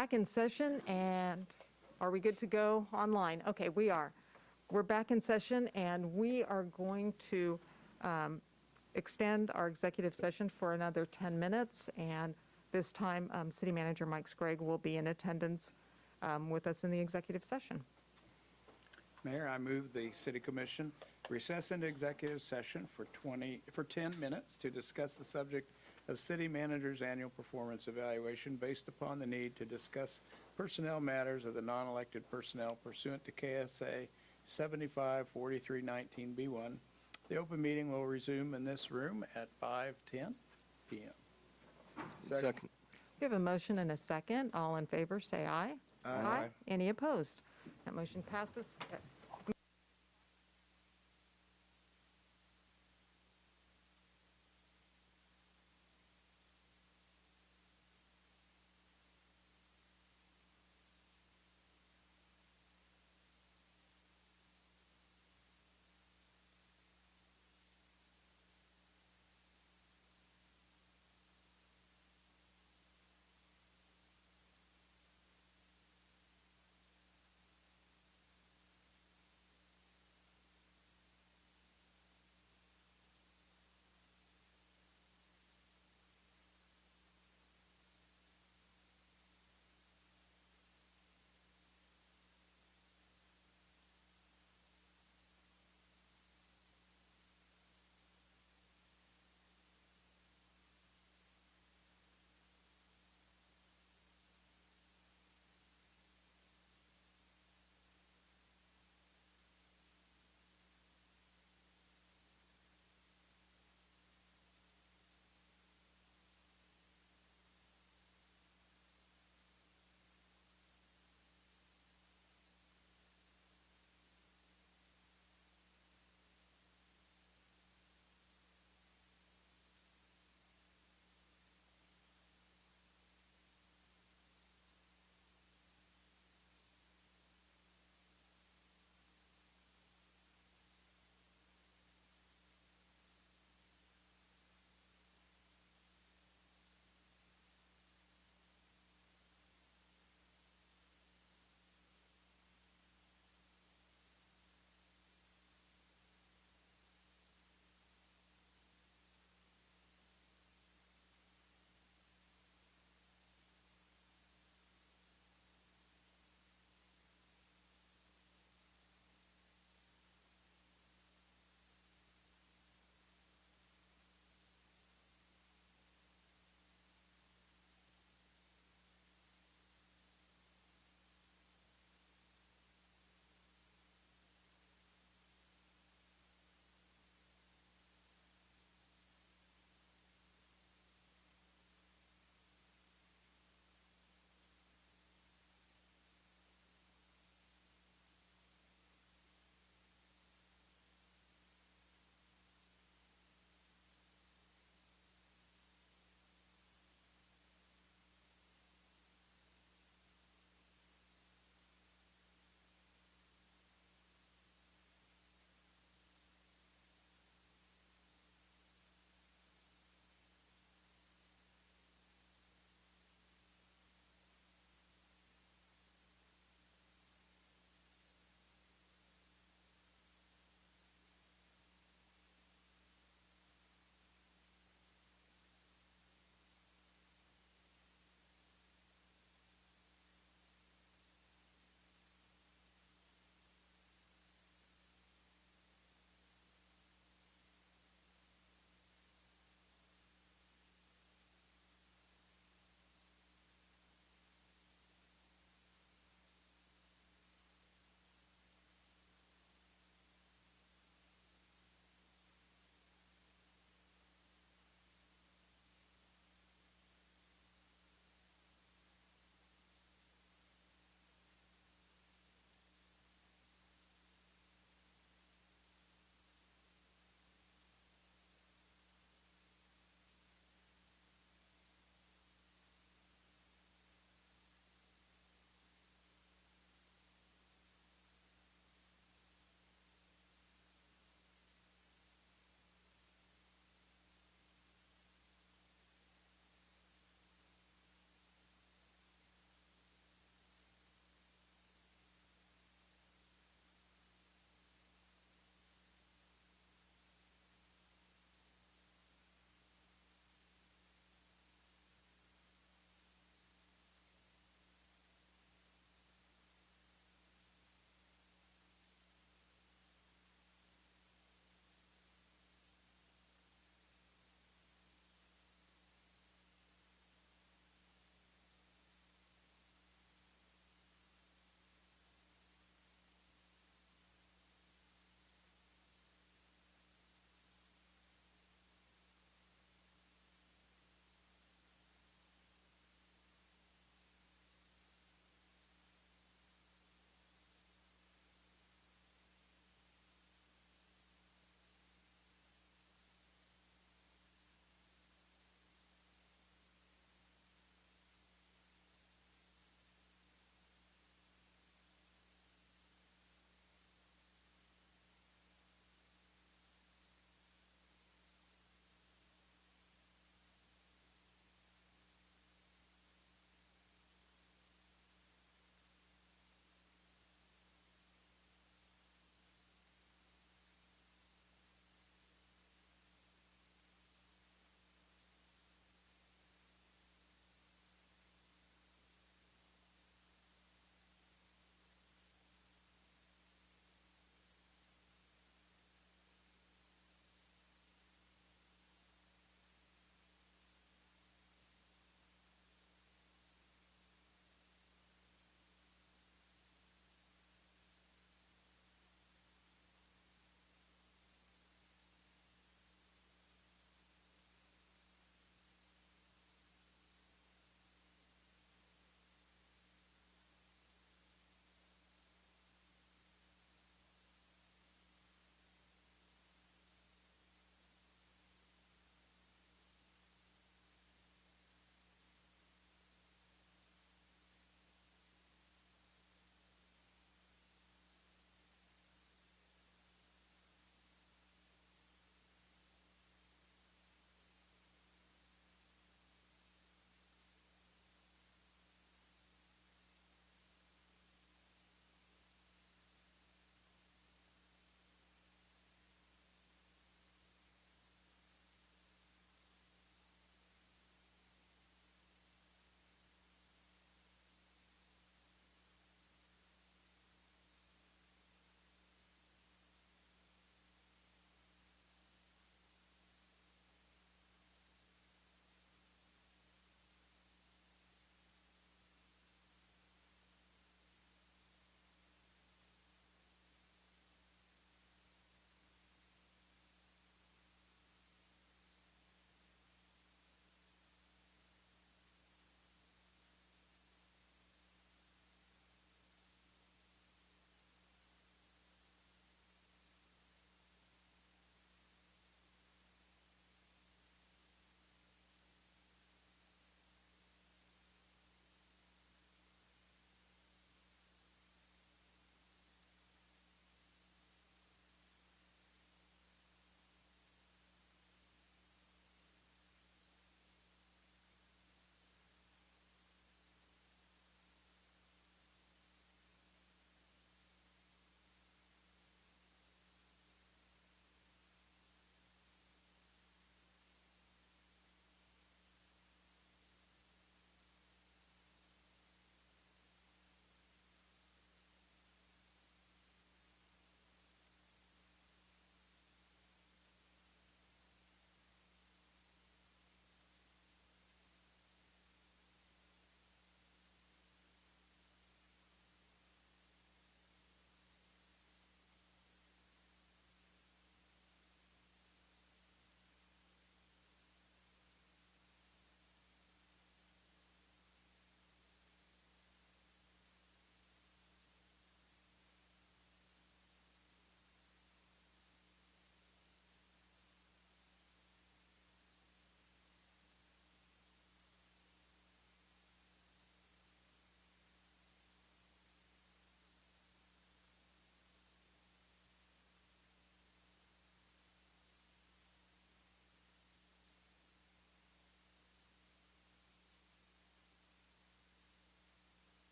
Back in session, and are we good to go online? Okay, we are. We're back in session, and we are going to extend our executive session for another 10 minutes, and this time, City Manager Mike Sprague will be in attendance with us in the executive session. Mayor, I move the city commission recess into executive session for 10 minutes to discuss the subject of city manager's annual performance evaluation based upon the need to discuss personnel matters of the non-elected personnel pursuant to KSA 754319B1. The open meeting will resume in this room at 5:10 PM. Second. We have a motion and a second. All in favor, say aye. Aye. Any opposed? That motion passes.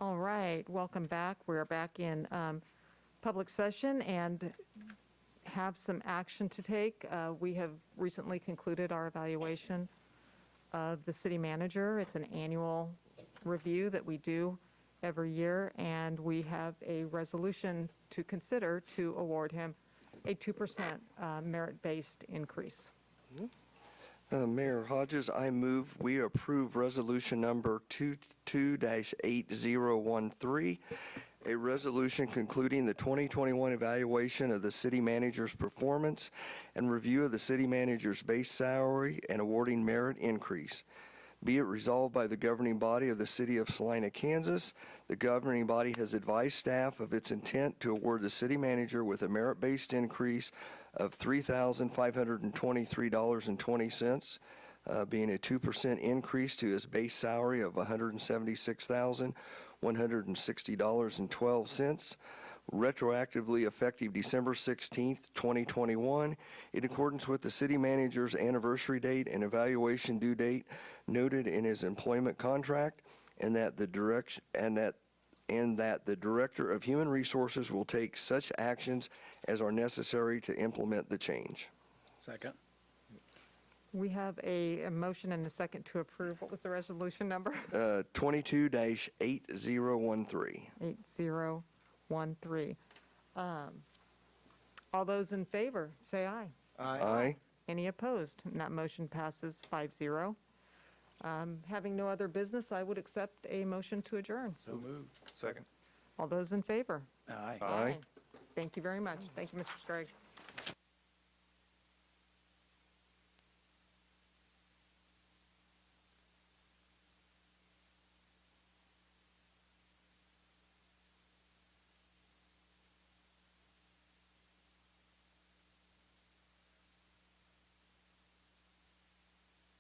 All right, welcome back. We're back in public session and have some action to take. We have recently concluded our evaluation of the city manager. It's an annual review that we do every year, and we have a resolution to consider to award him a 2% merit-based increase. Mayor Hodges, I move we approve resolution number 22-8013, a resolution concluding the 2021 evaluation of the city manager's performance and review of the city manager's base salary and awarding merit increase. Be it resolved by the governing body of the city of Salina, Kansas, the governing body has advised staff of its intent to award the city manager with a merit-based increase of $3,523.20, being a 2% increase to his base salary of $176,160.12, retroactively effective December 16th, 2021, in accordance with the city manager's anniversary date and evaluation due date noted in his employment contract, and that the Director of Human Resources will take such actions as are necessary to implement the change. Second. We have a motion and a second to approve. What was the resolution number? 22-8013. 8013. All those in favor, say aye. Aye. Any opposed? And that motion passes 5-0. Having no other business, I would accept a motion to adjourn. So moved. Second. All those in favor? Aye. Aye. Thank you very much. Thank you, Mr. Sprague.